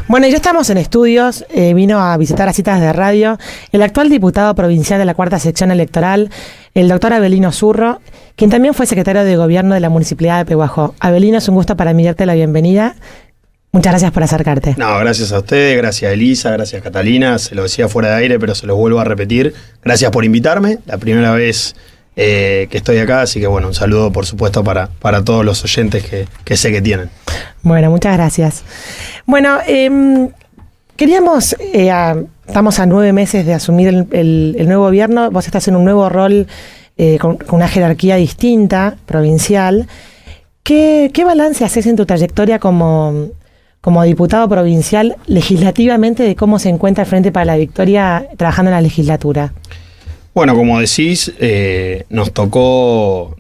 Bueno, ya estamos en estudios, vino a visitar a Citas de Radio el actual diputado provincial de la Cuarta Sección Electoral, el doctor Avelino Zurro, quien también fue secretario de Gobierno de la Municipalidad de Pehuajó. Avelino, es un gusto para mí darte la bienvenida. Muchas gracias por acercarte. No, gracias a ustedes, gracias a Elisa, gracias a Catalina, se lo decía fuera de aire, pero se los vuelvo a repetir. Gracias por invitarme, la primera vez que estoy acá, así que bueno, un saludo por supuesto para todos los oyentes que sé que tienen. Bueno, muchas gracias. Bueno, queríamos, estamos a 9 meses de asumir el nuevo gobierno, vos estás en un nuevo rol con una jerarquía distinta, provincial. ¿Qué balance haces en tu trayectoria como diputado provincial legislativamente de cómo se encuentra el Frente para la Victoria trabajando en la legislatura? Bueno, como decís, nos tocó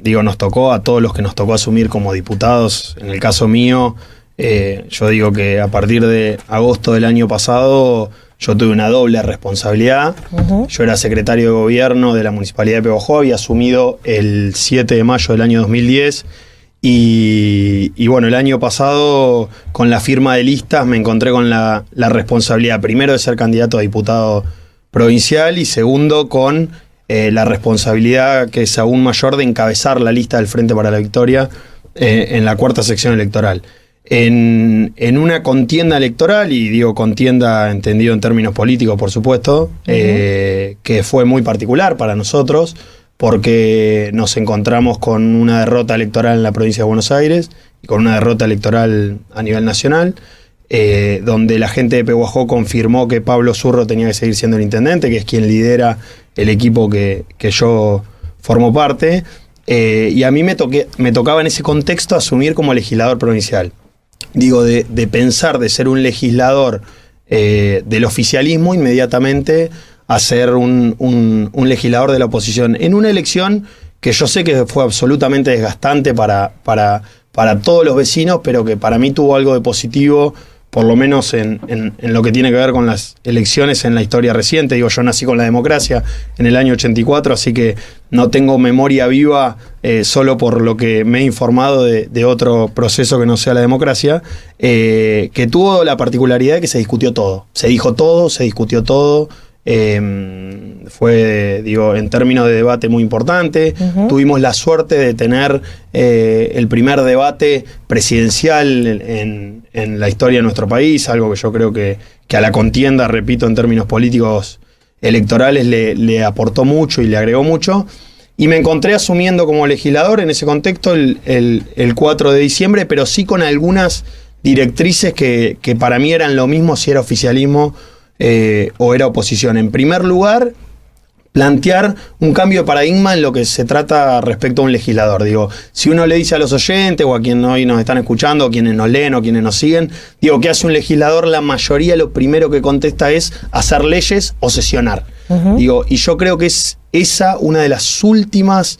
a todos los que nos tocó asumir como diputados. En el caso mío, yo digo que a partir de agosto del año pasado yo tuve una doble responsabilidad. Uh-huh. Yo era secretario de Gobierno de la Municipalidad de Pehuajó, había asumido el 7 de mayo del año 2010 y bueno, el año pasado con la firma de listas me encontré con la responsabilidad primero de ser candidato a diputado provincial y segundo con la responsabilidad que es aún mayor de encabezar la lista del Frente para la Victoria en la cuarta sección electoral. En una contienda electoral, y digo contienda entendido en términos políticos por supuesto, uh-huh. Que fue muy particular para nosotros porque nos encontramos con una derrota electoral en la provincia de Buenos Aires y con una derrota electoral a nivel nacional. Donde la gente de Pehuajó confirmó que Pablo Zurro tenía que seguir siendo el intendente, que es quien lidera el equipo que yo formo parte, y a mí me tocaba en ese contexto asumir como legislador provincial. Digo, de pensar de ser un legislador del oficialismo inmediatamente a ser un legislador de la oposición, en una elección que yo sé que fue absolutamente desgastante para todos los vecinos, pero que para mí tuvo algo de positivo, por lo menos en lo que tiene que ver con las elecciones en la historia reciente. Digo, yo nací con la democracia en el año 84, así que no tengo memoria viva solo por lo que me he informado de otro proceso que no sea la democracia, que tuvo la particularidad de que se discutió todo. Se dijo todo, se discutió todo. Fue, digo, en términos de debate muy importante. Uh-huh. Tuvimos la suerte de tener el primer debate presidencial en la historia de nuestro país, algo que yo creo que a la contienda, repito, en términos políticos electorales le aportó mucho y le agregó mucho. Y me encontré asumiendo como legislador en ese contexto el 4 de diciembre, pero sí con algunas directrices que para mí eran lo mismo si era oficialismo o era oposición. En primer lugar, plantear un cambio de paradigma en lo que se trata respecto a un legislador. Digo, si uno le dice a los oyentes o a quienes hoy nos están escuchando, o quienes nos leen o quienes nos siguen, digo, ¿qué hace un legislador? La mayoría lo primero que contesta es hacer leyes o sesionar. Uh-huh. Digo, y yo creo que es esa una de las últimas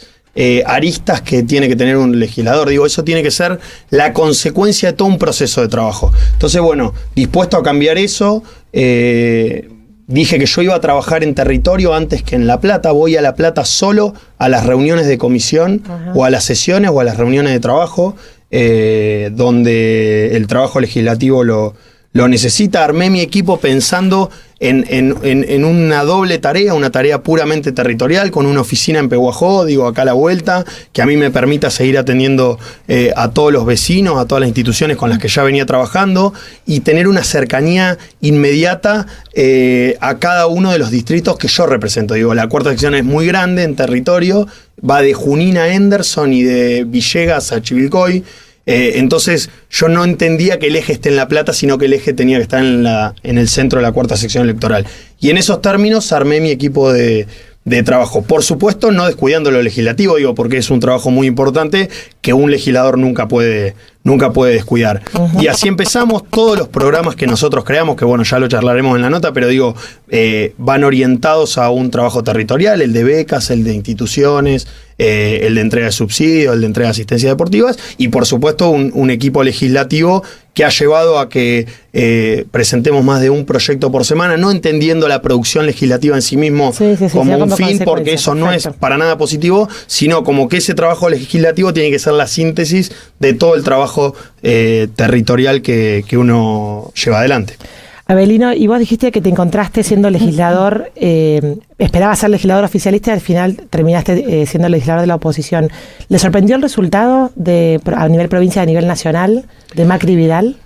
aristas que tiene que tener un legislador. Digo, eso tiene que ser la consecuencia de todo un proceso de trabajo. Entonces, bueno, dispuesto a cambiar eso, dije que yo iba a trabajar en territorio antes que en La Plata. Voy a La Plata solo a las reuniones de comisión, uh-huh. o a las sesiones o a las reuniones de trabajo, donde el trabajo legislativo lo necesita. Armé mi equipo pensando en una doble tarea, una tarea puramente territorial, con una oficina en Pehuajó, digo, acá a la vuelta, que a mí me permita seguir atendiendo a todos los vecinos, a todas las instituciones con las que ya venía trabajando, y tener una cercanía inmediata a cada uno de los distritos que yo represento. Digo, la cuarta sección es muy grande en territorio, va de Junín a Henderson y de Villegas a Chivilcoy. Entonces yo no entendía que el eje esté en La Plata, sino que el eje tenía que estar en el centro de la cuarta sección electoral. Y en esos términos armé mi equipo de trabajo. Por supuesto, no descuidando lo legislativo, digo, porque es un trabajo muy importante que un legislador nunca puede descuidar. Uh-huh. Y así empezamos. Todos los programas que nosotros creamos, que bueno, ya lo charlaremos en la nota, pero digo, van orientados a un trabajo territorial, el de becas, el de instituciones, el de entrega de subsidios, el de entrega de asistencias deportivas, y por supuesto un equipo legislativo que ha llevado a que presentemos más de un proyecto por semana, no entendiendo la producción legislativa en sí mismo como un fin, porque eso no es para nada positivo, sino como que ese trabajo legislativo tiene que ser la síntesis de todo el trabajo territorial que uno lleva adelante. Abelino, y vos dijiste que te encontraste siendo legislador, esperabas ser legislador oficialista y al final terminaste siendo legislador de la oposición. ¿Le sorprendió el resultado a nivel provincia, a nivel nacional, de Macri y Vidal?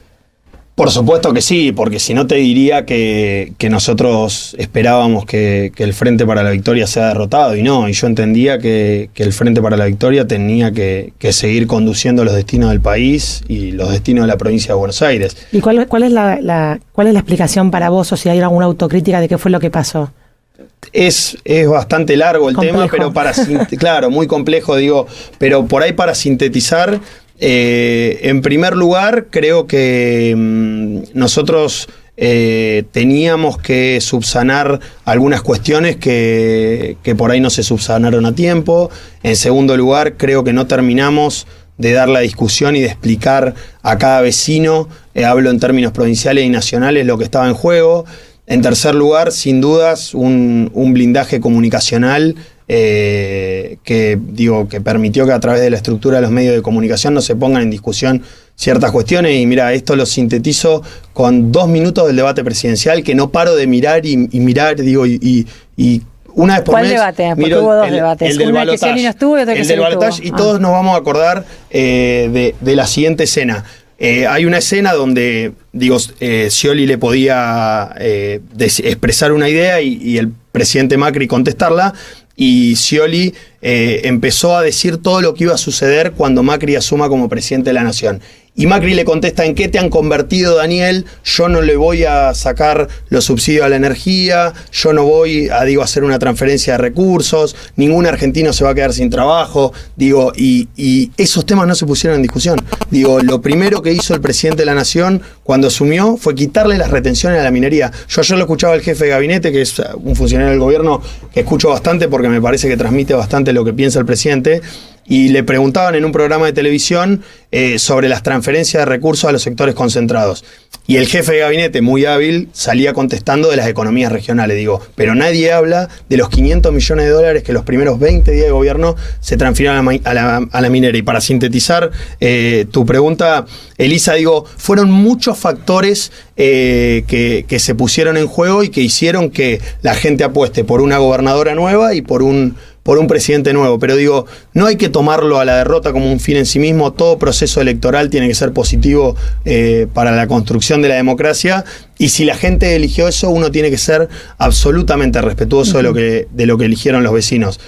Por supuesto que sí, porque si no te diría que nosotros esperábamos que el Frente para la Victoria sea derrotado, y no, y yo entendía que el Frente para la Victoria tenía que seguir conduciendo los destinos del país y los destinos de la provincia de Buenos Aires. ¿Y cuál es la explicación para vos, o si hay alguna autocrítica de qué fue lo que pasó? Es bastante largo el tema, pero claro, muy complejo, digo, pero por ahí para sintetizar. En primer lugar, creo que nosotros teníamos que subsanar algunas cuestiones que por ahí no se subsanaron a tiempo. En segundo lugar, creo que no terminamos de dar la discusión y de explicar a cada vecino, hablo en términos provinciales y nacionales, lo que estaba en juego. En tercer lugar, sin dudas, un blindaje comunicacional que permitió que a través de la estructura de los medios de comunicación no se pongan en discusión ciertas cuestiones. Y mira, esto lo sintetizo con 2 minutos del debate presidencial, que no paro de mirar y mirar, y una vez por ¿Cuál mes, debate? Porque hubo 2 debates. El del Uno que Scioli no estuvo y otro que Scioli estuvo. Y todos nos vamos a acordar de la siguiente escena. Hay una escena donde, Scioli le podía expresar una idea y el presidente Macri contestarla, y Scioli empezó a decir todo lo que iba a suceder cuando Macri asuma como presidente de la Nación. Y Macri le contesta: ¿en qué te han convertido, Daniel? Yo no le voy a sacar los subsidios a la energía, yo no voy a hacer una transferencia de recursos, ningún argentino se va a quedar sin trabajo. Y esos temas no se pusieron en discusión. Lo primero que hizo el presidente de la Nación cuando asumió fue quitarle las retenciones a la minería. Yo ayer lo escuchaba al jefe de gabinete, que es un funcionario del gobierno que escucho bastante porque me parece que transmite bastante lo que piensa el presidente. Y le preguntaban en un programa de televisión sobre las transferencias de recursos a los sectores concentrados. Y el jefe de gabinete, muy hábil, salía contestando de las economías regionales. Pero nadie habla de los 500 millones de dólares que los primeros 20 días de gobierno se transfirieron a la minera. Y para sintetizar tu pregunta, Elisa, fueron muchos factores que se pusieron en juego y que hicieron que la gente apueste por una gobernadora nueva y por un presidente nuevo. Pero no hay que tomarlo a la derrota como un fin en sí mismo. Todo proceso electoral tiene que ser positivo para la construcción de la democracia, y si la gente eligió eso, uno tiene que ser absolutamente respetuoso de lo que eligieron los vecinos.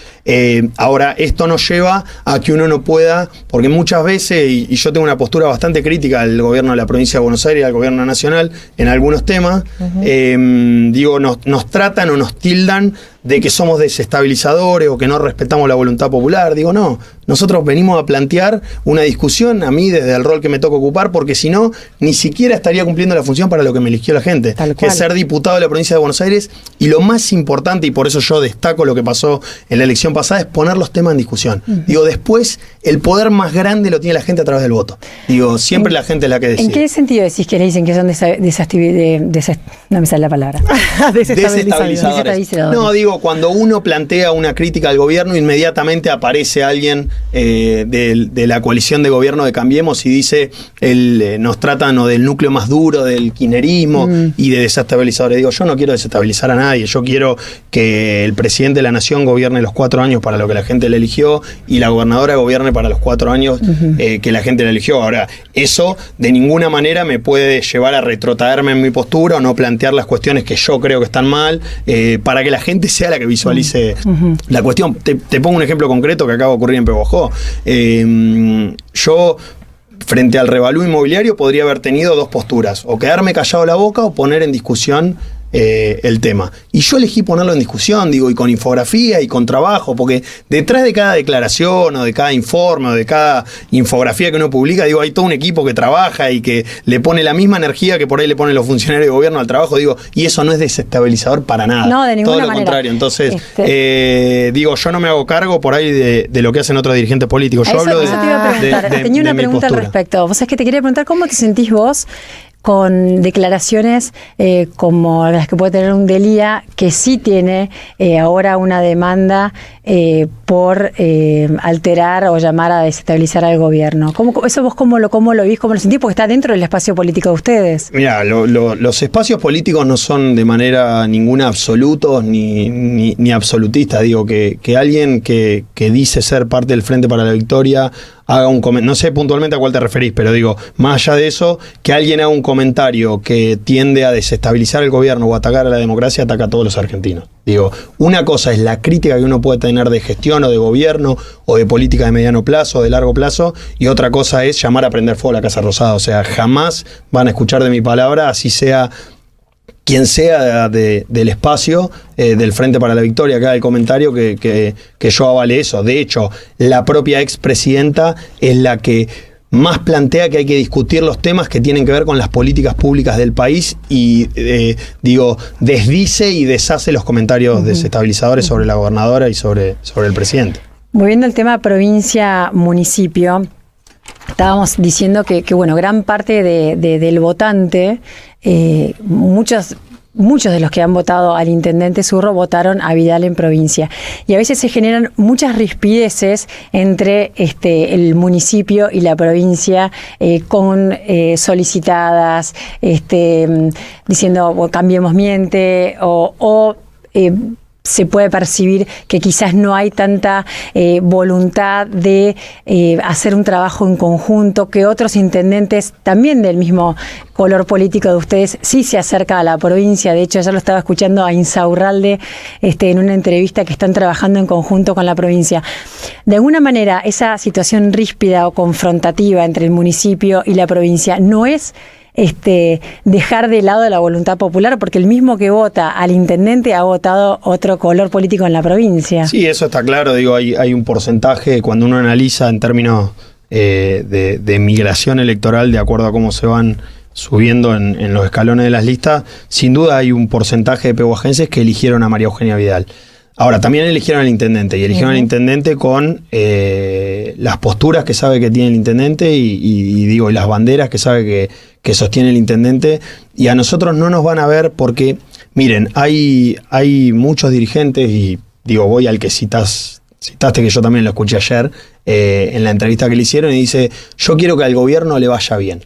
Ahora, esto nos lleva a que uno no pueda, porque muchas veces, y yo tengo una postura bastante crítica al gobierno de la provincia de Buenos Aires y al gobierno nacional en algunos temas, nos tratan o nos tildan de que somos desestabilizadores o que no respetamos la voluntad popular. No, nosotros venimos a plantear una discusión, a mí desde el rol que me toca ocupar, porque si no, ni siquiera estaría cumpliendo la función para lo que me eligió la gente, que es ser diputado de la provincia de Buenos Aires. Y lo más importante, y por eso yo destaco lo que pasó en la elección pasada, es poner los temas en discusión. Después, el poder más grande lo tiene la gente a través del voto. Siempre la gente es la que decide. ¿En qué sentido decís que le dicen que son no me sale la palabra? Desestabilizadores. No, cuando uno plantea una crítica al gobierno, inmediatamente aparece alguien de la coalición de gobierno de Cambiemos y dice, nos tratan del núcleo más duro, del kirchnerismo y de desestabilizadores. Yo no quiero desestabilizar a nadie, yo quiero que el presidente de la Nación gobierne los 4 años para lo que la gente le eligió, y la gobernadora gobierne para los 4 años que la gente le eligió. Ahora, eso de ninguna manera me puede llevar a retrotraerme en mi postura o no plantear las cuestiones que yo creo que están mal, para que la gente sea la que visualice la cuestión. Te pongo un ejemplo concreto que acaba de ocurrir en Pehuajó. Yo, frente al revalúo inmobiliario, podría haber tenido 2 posturas: o quedarme callado la boca o poner en discusión el tema. Y yo elegí ponerlo en discusión, digo, y con infografía y con trabajo, porque detrás de cada declaración o de cada informe o de cada infografía que uno publica, digo, hay todo un equipo que trabaja y que le pone la misma energía que por ahí le ponen los funcionarios de gobierno al trabajo, digo, y eso no es desestabilizador para nada. No, de ninguna todo lo manera. contrario. Entonces, digo, yo no me hago cargo por ahí de lo que hacen otros dirigentes políticos. Yo hablo te iba a preguntar. Tenía una pregunta al respecto. Vos sabés que te quería preguntar cómo te sentís vos con declaraciones como las que puede tener un Delia, que sí tiene ahora una demanda por alterar o llamar a desestabilizar al gobierno. ¿Eso vos cómo lo vís, cómo lo sentís? Porque está dentro del espacio político de ustedes. Mirá, los espacios políticos no son de manera ninguna absolutos ni absolutistas. Digo, que alguien que dice ser parte del Frente para la Victoria haga un comentario, no sé puntualmente a cuál te referís, pero digo, más allá de eso, que alguien haga un comentario que tiende a desestabilizar el gobierno o atacar a la democracia, ataca a todos los argentinos. Digo, una cosa es la crítica que uno puede tener de gestión o de gobierno o de política de mediano plazo o de largo plazo, y otra cosa es llamar a prender fuego a la Casa Rosada. O sea, jamás van a escuchar de mi palabra, así sea quien sea del espacio del Frente para la Victoria, acá el comentario que yo avale eso. De hecho, la propia expresidenta es la que más plantea que hay que discutir los temas que tienen que ver con las políticas públicas del país y, desdice y deshace los comentarios desestabilizadores sobre la gobernadora y sobre el presidente. Volviendo al tema provincia-municipio, estábamos diciendo que bueno, gran parte del votante, muchos de los que han votado al intendente Zurro votaron a Vidal en provincia. Y a veces se generan muchas rispideces entre el municipio y la provincia, con solicitadas, diciendo cambiemos miente o se puede percibir que quizás no hay tanta voluntad de hacer un trabajo en conjunto, que otros intendentes también del mismo color político de ustedes sí se acerca a la provincia. De hecho, ya lo estaba escuchando a Insaurralde en una entrevista, que están trabajando en conjunto con la provincia. De alguna manera, esa situación ríspida o confrontativa entre el municipio y la provincia no es dejar de lado la voluntad popular, porque el mismo que vota al intendente ha votado otro color político en la provincia. Sí, eso está claro. Digo, hay un porcentaje, cuando uno analiza en términos de migración electoral, de acuerdo a cómo se van subiendo en los escalones de las listas, sin duda hay un porcentaje de pehuajenses que eligieron a María Eugenia Vidal. Ahora, también eligieron al intendente, y eligieron al intendente con las posturas que sabe que tiene el intendente y las banderas que sabe que sostiene el intendente, y a nosotros no nos van a ver porque, miren, hay muchos dirigentes, y voy al que citaste, que yo también lo escuché ayer, en la entrevista que le hicieron, y dice, yo quiero que al gobierno le vaya bien,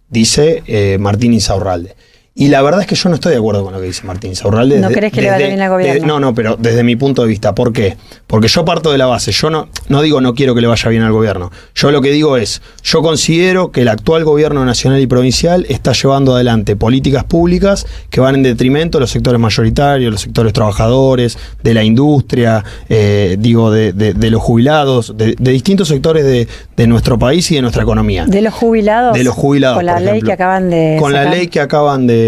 dice Martín Insaurralde. Y la verdad es que yo no estoy de acuerdo con lo que dice Martín Insaurralde. ¿No crees que le vaya bien al gobierno? No, pero desde mi punto de vista. ¿Por qué? Porque yo parto de la base. Yo no digo no quiero que le vaya bien al gobierno. Yo lo que digo es, yo considero que el actual gobierno nacional y provincial está llevando adelante políticas públicas que van en detrimento de los sectores mayoritarios, los sectores trabajadores, de la industria, de los jubilados, de distintos sectores de nuestro país y de nuestra economía. ¿De los jubilados? De los jubilados, con la ley que acaban de Con sacar. la ley que acaban de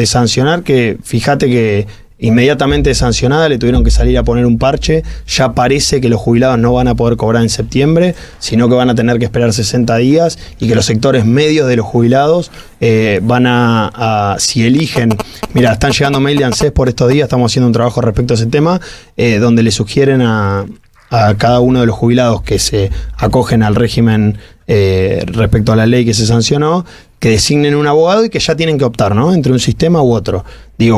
sancionar, que fíjate que inmediatamente sancionada le tuvieron que salir a poner un parche. Ya parece que los jubilados no van a poder cobrar en septiembre, sino que van a tener que esperar 60 días, y que los sectores medios de los jubilados van a si eligen, mira, están llegando mail de ANSES por estos días, estamos haciendo un trabajo respecto a ese tema, donde le sugieren a cada uno de los jubilados que se acogen al régimen respecto a la ley que se sancionó, que designen un abogado y que ya tienen que optar, ¿no?, entre un sistema u otro.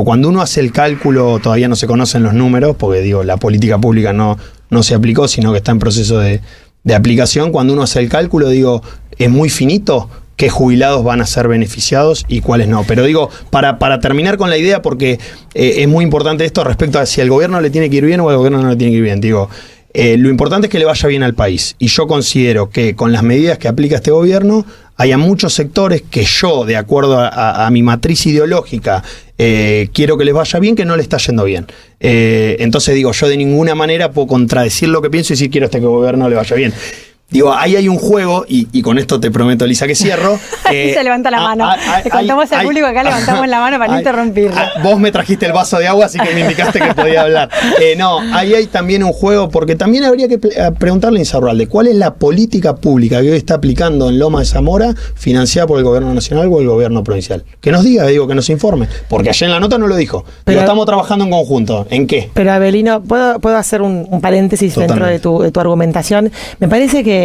Cuando uno hace el cálculo, todavía no se conocen los números, porque la política pública no se aplicó, sino que está en proceso de aplicación. Cuando uno hace el cálculo, es muy finito qué jubilados van a ser beneficiados y cuáles no. Pero para terminar con la idea, porque es muy importante esto respecto a si al gobierno le tiene que ir bien o al gobierno no le tiene que ir bien. Lo importante es que le vaya bien al país, y yo considero que con las medidas que aplica este gobierno haya muchos sectores que yo, de acuerdo a mi matriz ideológica, quiero que les vaya bien, que no le está yendo bien. Entonces yo de ninguna manera puedo contradecir lo que pienso y decir quiero que este gobierno le vaya bien. Digo, ahí hay un juego, y con esto te prometo, Elisa, que cierro. Se levanta la mano. Te contamos al público acá, levantamos la mano para no interrumpirlo. Vos me trajiste el vaso de agua, así que me indicaste que podía hablar. No, ahí hay también un juego, porque también habría que preguntarle a Insaurralde, ¿cuál es la política pública que hoy está aplicando en Loma de Zamora, financiada por el gobierno nacional o el gobierno provincial? Que nos diga, que nos informe, porque allá en la nota no lo dijo. Pero estamos trabajando en conjunto. ¿En qué? Pero Abelino, ¿puedo hacer un paréntesis Totalmente. dentro de tu argumentación? Me parece que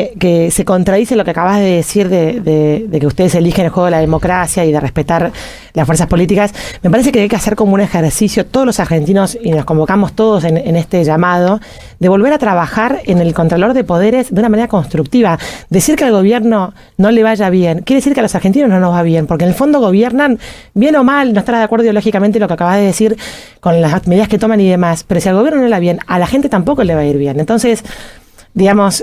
se contradice lo que acabas de decir de que ustedes eligen el juego de la democracia y de respetar las fuerzas políticas. Me parece que hay que hacer como un ejercicio, todos los argentinos, y nos convocamos todos en este llamado, de volver a trabajar en el Contralor de Poderes de una manera constructiva. Decir que al gobierno no le vaya bien, quiere decir que a los argentinos no nos va bien, porque en el fondo gobiernan bien o mal, no estarás de acuerdo ideológicamente lo que acabas de decir con las medidas que toman y demás, pero si al gobierno no le va bien, a la gente tampoco le va a ir bien. Entonces, digamos,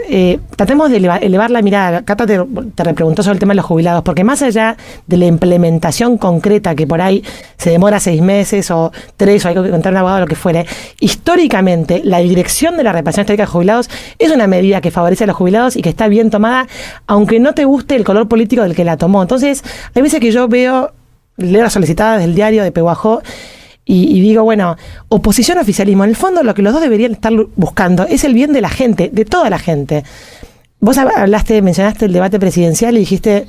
tratemos de elevar la mirada. Cata te repreguntó sobre el tema de los jubilados, porque más allá de la implementación concreta, que por ahí se demora 6 meses o 3, o hay que encontrar un abogado, lo que fuere, históricamente la dirección de la reparación histórica de jubilados es una medida que favorece a los jubilados y que está bien tomada, aunque no te guste el color político del que la tomó. Entonces, hay veces que yo leo las solicitadas del diario de Pehuajó y digo, bueno, oposición a oficialismo. En el fondo lo que los dos deberían estar buscando es el bien de la gente, de toda la gente. Vos mencionaste el debate presidencial y dijiste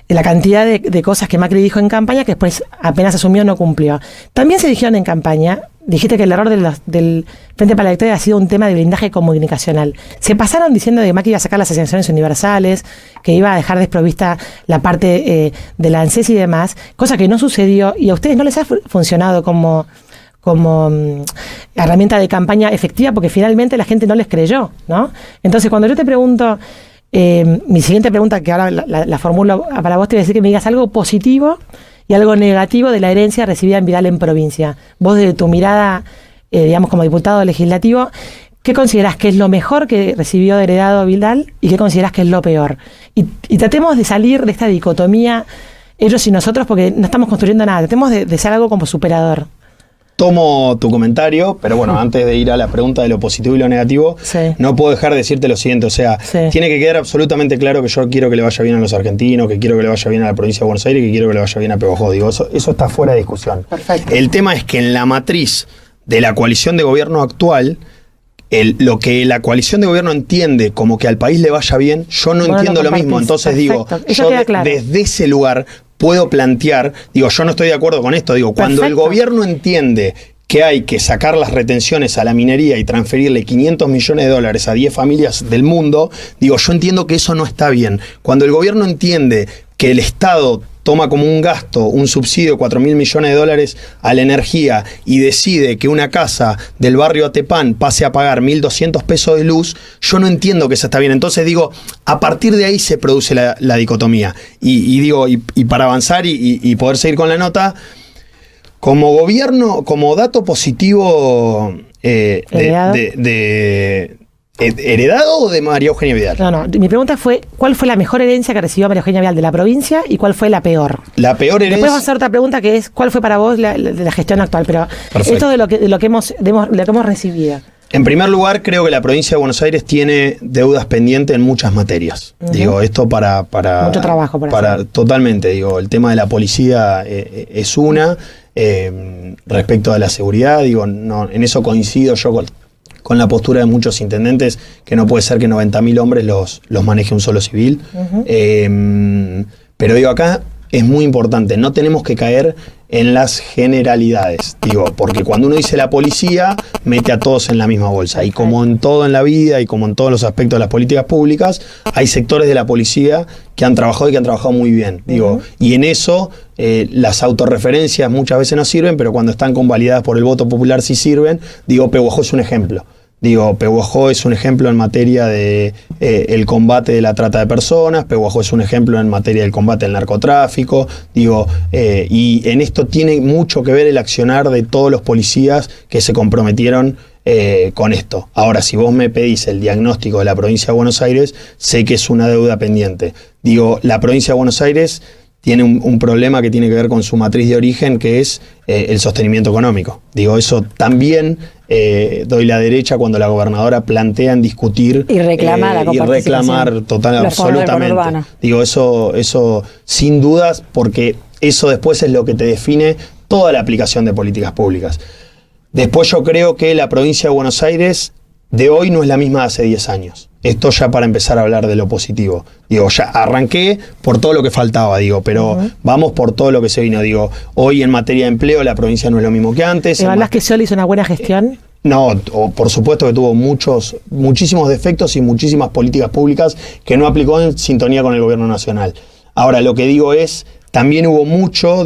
la cantidad de cosas que Macri dijo en campaña que después apenas asumió no cumplió. También se dijeron en campaña, dijiste que el error del Frente para la Victoria ha sido un tema de blindaje comunicacional. Se pasaron diciendo que Macri iba a sacar las asignaciones universales, que iba a dejar desprovista la parte de la ANSES y demás, cosa que no sucedió y a ustedes no les ha funcionado como herramienta de campaña efectiva porque finalmente la gente no les creyó, ¿no? Entonces, cuando yo te pregunto, mi siguiente pregunta, que ahora la formulo para vos, te voy a decir que me digas algo positivo y algo negativo de la herencia recibida en Vidal en provincia. Vos, desde tu mirada, digamos, como diputado legislativo, ¿qué considerás que es lo mejor que recibió de heredado Vidal y qué considerás que es lo peor? Y tratemos de salir de esta dicotomía, ellos y nosotros, porque no estamos construyendo nada. Tratemos de ser algo como superador. Tomo tu comentario, pero bueno, antes de ir a la pregunta de lo positivo y lo negativo, Sí. no puedo dejar de decirte lo siguiente, o sea, Sí. tiene que quedar absolutamente claro que yo quiero que le vaya bien a los argentinos, que quiero que le vaya bien a la provincia de Buenos Aires, que quiero que le vaya bien a Pehuajó. Digo, eso está fuera de discusión. Perfecto. El tema es que en la matriz de la coalición de gobierno actual, lo que la coalición de gobierno entiende como que al país le vaya bien, yo no entiendo lo mismo. Entonces Perfecto. digo, Eso yo queda claro. desde ese lugar puedo plantear, digo, yo no estoy de acuerdo con esto, digo, cuando el Perfecto. gobierno entiende que hay que sacar las retenciones a la minería y transferirle $500 millones a 10 familias del mundo, digo, yo entiendo que eso no está bien. Cuando el gobierno entiende que el Estado toma como un gasto, un subsidio de $4.000 millones a la energía y decide que una casa del barrio Atepán pase a pagar 1.200 pesos de luz, yo no entiendo que eso está bien. Entonces digo, a partir de ahí se produce la dicotomía. Y para avanzar y poder seguir con la nota, como gobierno, como dato positivo ¿heredado o de María Eugenia Vidal? No, mi pregunta fue, ¿cuál fue la mejor herencia que recibió María Eugenia Vidal de la provincia y cuál fue la peor? La peor herencia... Después vamos a hacer otra pregunta que es, ¿cuál fue para vos de la gestión actual? Pero Perfecto. esto de lo que hemos recibido. En primer lugar, creo que la provincia de Buenos Aires tiene deudas pendientes en muchas materias. Uh-huh. Digo, esto para mucho trabajo para hacer. Totalmente, digo, el tema de la policía es una. Respecto a la seguridad, digo, no, en eso coincido yo con la postura de muchos intendentes, que no puede ser que 90.000 hombres los maneje un solo civil. Uh-huh. Pero digo, acá es muy importante, no tenemos que caer en las generalidades, digo, porque cuando uno dice la policía, mete a todos en la misma bolsa. Y como en todo en la vida y como en todos los aspectos de las políticas públicas, hay sectores de la policía que han trabajado y que han trabajado muy bien. Digo, y en eso las autorreferencias muchas veces no sirven, pero cuando están convalidadas por el voto popular sí sirven. Digo, Pehuajó es un ejemplo. Digo, Pehuajó es un ejemplo en materia de el combate de la trata de personas, Pehuajó es un ejemplo en materia del combate al narcotráfico, digo, y en esto tiene mucho que ver el accionar de todos los policías que se comprometieron con esto. Ahora, si vos me pedís el diagnóstico de la provincia de Buenos Aires, sé que es una deuda pendiente. Digo, la provincia de Buenos Aires tiene un problema que tiene que ver con su matriz de origen, que es el sostenimiento económico. Digo, eso también doy la derecha cuando la gobernadora plantea en discutir y reclamar absolutamente. Digo, eso sin dudas, porque eso después es lo que te define toda la aplicación de políticas públicas. Después yo creo que la provincia de Buenos Aires de hoy no es la misma de hace 10 años. Esto ya para empezar a hablar de lo positivo. Digo, ya arranqué por todo lo que faltaba, digo, pero vamos por todo lo que se vino. Digo, hoy en materia de empleo la provincia no es lo mismo que antes. ¿Evaluás que Scioli hizo una buena gestión? No, por supuesto que tuvo muchísimos defectos y muchísimas políticas públicas que no aplicó en sintonía con el gobierno nacional. Ahora, lo que digo es, también hubo mucho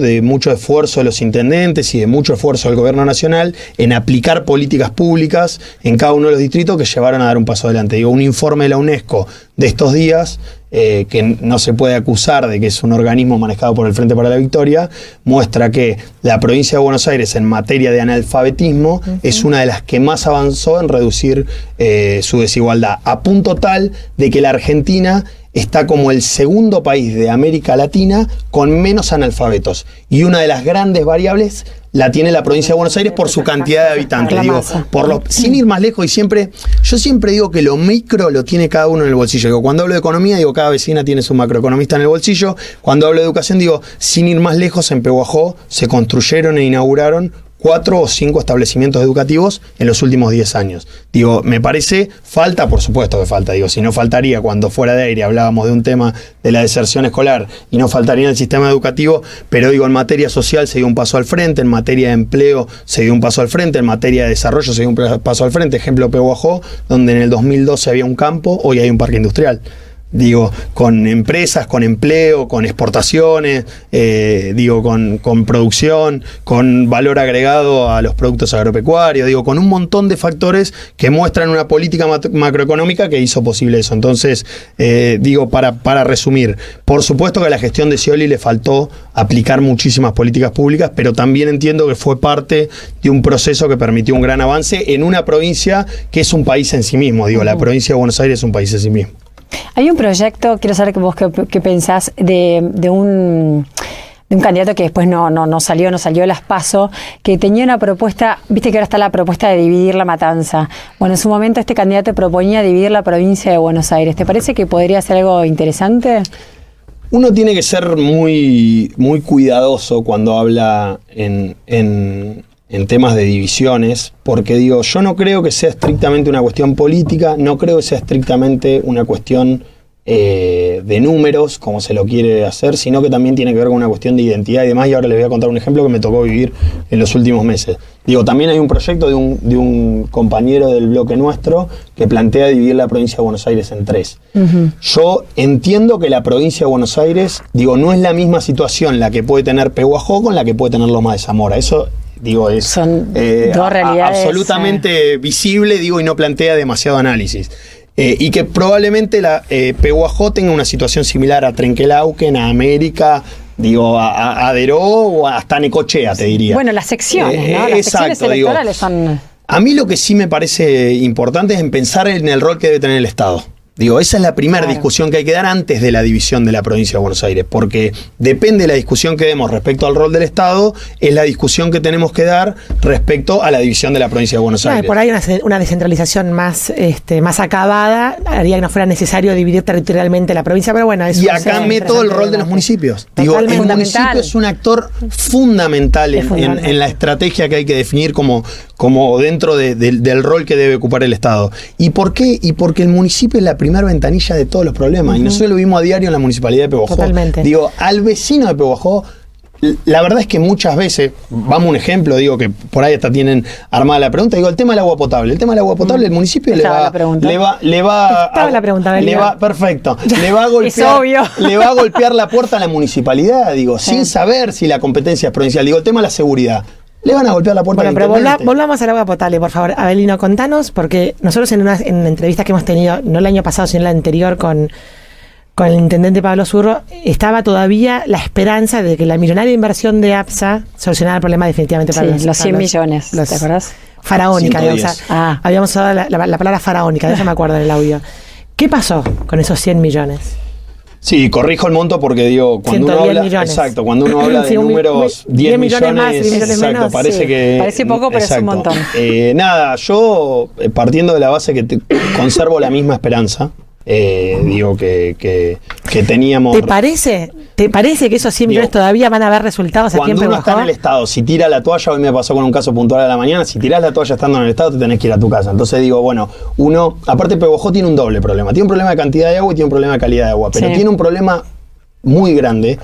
esfuerzo de los intendentes y de mucho esfuerzo del gobierno nacional en aplicar políticas públicas en cada uno de los distritos que llevaron a dar un paso adelante. Digo, un informe de la UNESCO de estos días, que no se puede acusar de que es un organismo manejado por el Frente para la Victoria, muestra que la provincia de Buenos Aires en materia de analfabetismo es una de las que más avanzó en reducir su desigualdad, a punto tal de que la Argentina está como el segundo país de América Latina con menos analfabetos. Y una de las grandes variables la tiene la provincia de Buenos Aires por su cantidad de habitantes. Digo, sin ir más lejos, yo siempre digo que lo micro lo tiene cada uno en el bolsillo. Digo, cuando hablo de economía, digo, cada vecina tiene su macroeconomista en el bolsillo. Cuando hablo de educación, digo, sin ir más lejos, en Pehuajó se construyeron e inauguraron 4 o 5 establecimientos educativos en los últimos 10 años. Digo, me parece, por supuesto que falta, digo, si no faltaría cuando fuera de aire hablábamos de un tema de la deserción escolar y no faltaría en el sistema educativo, pero digo, en materia social se dio un paso al frente, en materia de empleo se dio un paso al frente, en materia de desarrollo se dio un paso al frente. Ejemplo, Pehuajó, donde en el 2012 había un campo, hoy hay un parque industrial. Digo, con empresas, con empleo, con exportaciones, con producción, con valor agregado a los productos agropecuarios, digo, con un montón de factores que muestran una política macroeconómica que hizo posible eso. Entonces, para resumir, por supuesto que a la gestión de Scioli le faltó aplicar muchísimas políticas públicas, pero también entiendo que fue parte de un proceso que permitió un gran avance en una provincia que es un país en sí mismo. Digo, la provincia de Buenos Aires es un país en sí mismo. Hay un proyecto, quiero saber qué pensás, de un candidato que después no salió a las PASO, que tenía una propuesta, viste que ahora está la propuesta de dividir la Matanza. Bueno, en su momento este candidato proponía dividir la provincia de Buenos Aires. ¿Te parece que podría ser algo interesante? Uno tiene que ser muy, muy cuidadoso cuando habla en temas de divisiones, porque digo, yo no creo que sea estrictamente una cuestión política, no creo que sea estrictamente una cuestión de números, como se lo quiere hacer, sino que también tiene que ver con una cuestión de identidad y demás, y ahora les voy a contar un ejemplo que me tocó vivir en los últimos meses. Digo, también hay un proyecto de un compañero del bloque nuestro que plantea dividir la provincia de Buenos Aires en 3. Yo entiendo que la provincia de Buenos Aires, no es la misma situación la que puede tener Pehuajó con la que puede tener Lomas de Zamora. Eso son dos realidades absolutamente visible, y no plantea demasiado análisis. Y que probablemente Pehuajó tenga una situación similar a Trenquelauquen, a América, a Deró o hasta Necochea, te diría. Bueno, las secciones, ¿no? Las secciones electorales son... A mí lo que sí me parece importante es pensar en el rol que debe tener el Estado. Esa es la primera discusión que hay que dar antes de la división de la provincia de Buenos Aires, porque depende de la discusión que demos respecto al rol del Estado, es la discusión que tenemos que dar respecto a la división de la provincia de Buenos Aires. Por ahí una descentralización más acabada haría que no fuera necesario dividir territorialmente la provincia, pero bueno, eso. Y acá meto el rol de los municipios. El municipio es un actor fundamental en la estrategia que hay que definir como dentro del rol que debe ocupar el Estado. ¿Y por qué? Y porque el municipio es la primera ventanilla de todos los problemas. Y nosotros lo vimos a diario en la municipalidad de Pehuajó. Totalmente. Al vecino de Pehuajó, la verdad es que muchas veces, vamos a un ejemplo, que por ahí hasta tienen armada la pregunta, el tema del agua potable. El tema del agua potable, el municipio perfecto. Le va a golpear la puerta a la municipalidad, sin saber si la competencia es provincial. El tema de la seguridad. Le van a golpear la puerta. Bueno, pero volvamos al agua potable, por favor. Abelino, contanos, porque nosotros en entrevistas que hemos tenido, no el año pasado, sino el anterior, con el intendente Pablo Zurro, estaba todavía la esperanza de que la millonaria inversión de APSA solucionara el problema definitivamente para los 100 millones, ¿te acordás? Faraónica, habíamos usado la palabra faraónica, de eso me acuerdo en el audio. ¿Qué pasó con esos 100 millones? Sí, corrijo el monto porque digo, cuando uno 110 habla, millones. exacto, cuando uno habla de Sí, números, 10 millones más, 10 millones exacto, menos, parece sí. que... Parece poco, pero es un montón. Nada, yo partiendo de la base que conservo la misma esperanza, digo que teníamos... ¿Te parece que esos 100 millones todavía van a haber resultados aquí en Cuando uno está en el Estado, si tira la toalla, hoy me pasó con un caso puntual a la mañana, si tirás la toalla estando en el Estado, te tenés que ir a tu casa. Entonces digo, bueno, aparte Pehuajó tiene un doble problema. Tiene un problema de cantidad de agua y tiene un problema de calidad de agua. Pero tiene un problema muy grande,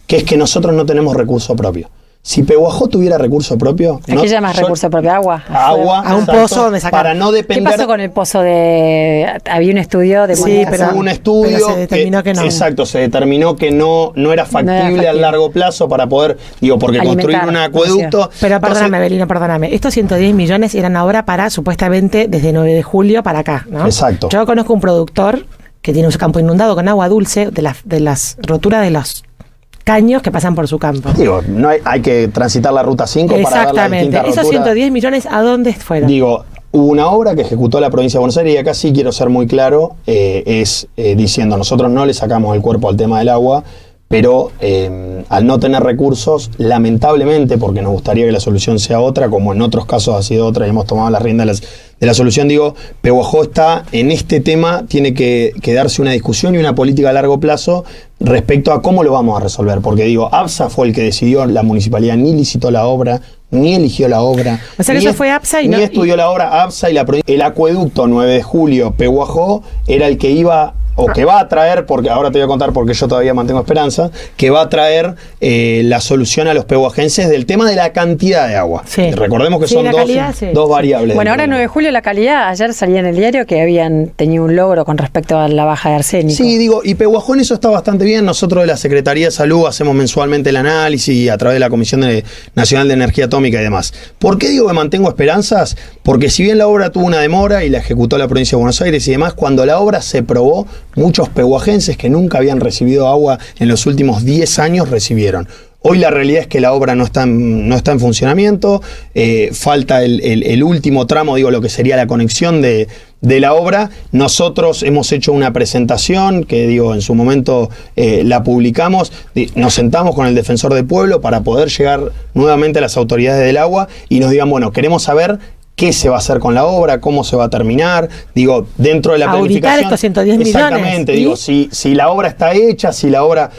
que es que nosotros no tenemos recurso propio. Si Pehuajó tuviera recurso propio... ¿A qué llamas recurso propio? ¿Agua? Agua. A un exacto, pozo donde sacar. Para no depender... ¿Qué pasó con el pozo de...? Había un estudio de Sí, modificación. pero hubo un estudio pero se determinó que no. Exacto, se determinó que no era factible a largo plazo para poder, porque Alimentar, construir un acueducto... Pero perdóname, Entonces, Belino, perdóname. Estos 110 millones eran ahora para, supuestamente, desde 9 de julio para acá, ¿no? Exacto. Yo conozco un productor que tiene un campo inundado con agua dulce de las roturas de los caños que pasan por su campo. no hay que transitar la ruta 5 para ver la Exactamente. distinta Esos rotura. 110 millones, ¿a dónde fueron? Hubo una obra que ejecutó la provincia de Buenos Aires y acá sí quiero ser muy claro, diciendo, nosotros no le sacamos el cuerpo al tema del agua, pero al no tener recursos, lamentablemente, porque nos gustaría que la solución sea otra, como en otros casos ha sido otra y hemos tomado la rienda de la solución, Pehuajó está en este tema, tiene que darse una discusión y una política a largo plazo respecto a cómo lo vamos a resolver, porque ABSA fue el que decidió, la municipalidad ni licitó la obra, ni eligió la obra. O sea que eso fue ABSA y ni estudió la obra ABSA y el acueducto 9 de julio Pehuajó era el que iba o que va a traer, porque ahora te voy a contar porque yo todavía mantengo esperanza, que va a traer la solución a los pehuajenses del tema de la cantidad de agua. Sí. Recordemos que Sí, son la calidad, dos variables. Bueno, ahora 9 de julio la calidad, ayer salía en el diario que habían tenido un logro con respecto a la baja de arsénico. Sí, y Pehuajó en eso está bastante bien. Nosotros de la Secretaría de Salud hacemos mensualmente el análisis a través de la Comisión Nacional de Energía Atómica y demás. ¿Por qué digo que mantengo esperanzas? Porque si bien la obra tuvo una demora y la ejecutó la provincia de Buenos Aires y demás, cuando la obra se probó, muchos pehuajenses que nunca habían recibido agua en los últimos 10 años recibieron. Hoy la realidad es que la obra no está en funcionamiento, falta el último tramo, lo que sería la conexión de la obra. Nosotros hemos hecho una presentación que en su momento la publicamos, nos sentamos con el defensor del pueblo para poder llegar nuevamente a las autoridades del agua y nos digan, bueno, queremos saber qué se va a hacer con la obra, cómo se va a terminar, dentro de la auditar planificación. Estos 110 exactamente, millones. si la obra está hecha, si la obra,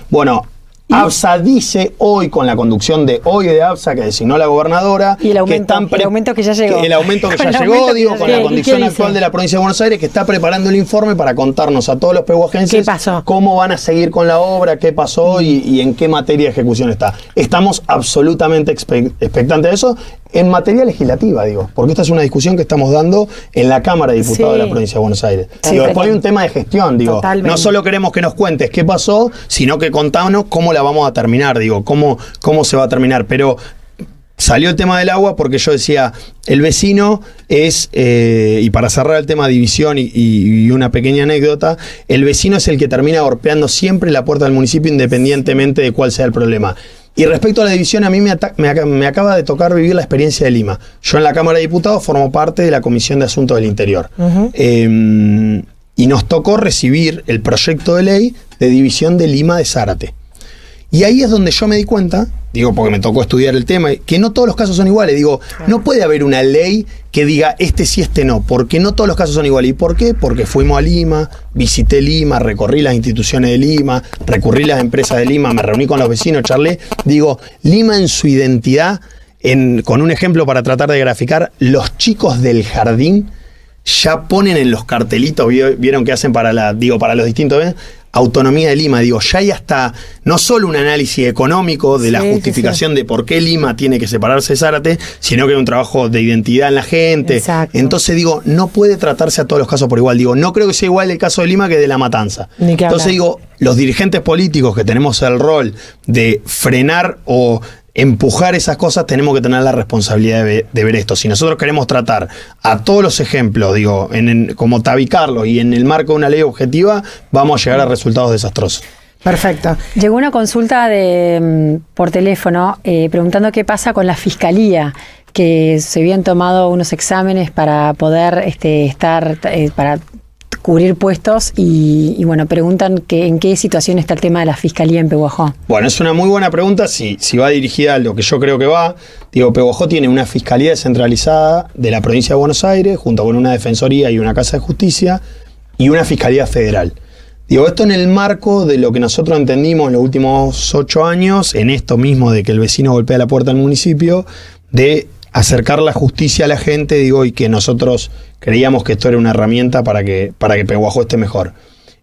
ABSA dice hoy, con la conducción de ABSA, que designó la gobernadora, y el aumento que ya llegó. El aumento que ya llegó, con la condición actual de la provincia de Buenos Aires, que está preparando el informe para contarnos a todos los pehuajenses ¿Qué pasó? Cómo van a seguir con la obra, qué pasó y en qué materia de ejecución está. Estamos absolutamente expectantes de eso en materia legislativa, porque esta es una discusión que estamos dando en la Cámara de Diputados de la provincia de Buenos Aires. Después hay un tema de gestión, no solo queremos que nos cuentes qué pasó, sino que contanos cómo la vamos a terminar, cómo se va a terminar. Pero salió el tema del agua porque yo decía, el vecino es, y para cerrar el tema de división y una pequeña anécdota, el vecino es el que termina golpeando siempre la puerta del municipio independientemente de cuál sea el problema. Y respecto a la división, a mí me acaba de tocar vivir la experiencia de Lima. Yo en la Cámara de Diputados formo parte de la Comisión de Asuntos del Interior. Y nos tocó recibir el proyecto de ley de división de Lima de Zárate. Y ahí es donde yo me di cuenta, porque me tocó estudiar el tema, que no todos los casos son iguales. No puede haber una ley que diga este sí, este no, porque no todos los casos son iguales. ¿Y por qué? Porque fuimos a Lima, visité Lima, recorrí las instituciones de Lima, recurrí a las empresas de Lima, me reuní con los vecinos, charlé. Lima en su identidad, con un ejemplo para tratar de graficar, los chicos del jardín ya ponen en los cartelitos, vieron que hacen para los distintos, autonomía de Lima, ya hay hasta no solo un análisis económico de la justificación de por qué Lima tiene que separarse de Zárate, sino que hay un trabajo de identidad en la gente. Exacto. Entonces no puede tratarse a todos los casos por igual. No creo que sea igual el caso de Lima que de La Matanza. Entonces los dirigentes políticos que tenemos el rol de frenar o empujar esas cosas, tenemos que tener la responsabilidad de ver esto. Si nosotros queremos tratar a todos los ejemplos, como tabicarlo y en el marco de una ley objetiva, vamos a llegar a resultados desastrosos. Perfecto. Llegó una consulta por teléfono preguntando qué pasa con la fiscalía, que se habían tomado unos exámenes para poder para cubrir puestos y bueno, preguntan que en qué situación está el tema de la fiscalía en Pehuajó. Bueno, es una muy buena pregunta si va dirigida a lo que yo creo que va. Digo, Pehuajó tiene una fiscalía descentralizada de la provincia de Buenos Aires, junto con una defensoría y una casa de justicia, y una fiscalía federal. Digo, esto en el marco de lo que nosotros entendimos en los últimos 8 años, en esto mismo de que el vecino golpea la puerta del municipio, de acercar la justicia a la gente, digo, y que nosotros creíamos que esto era una herramienta para que Pehuajó esté mejor.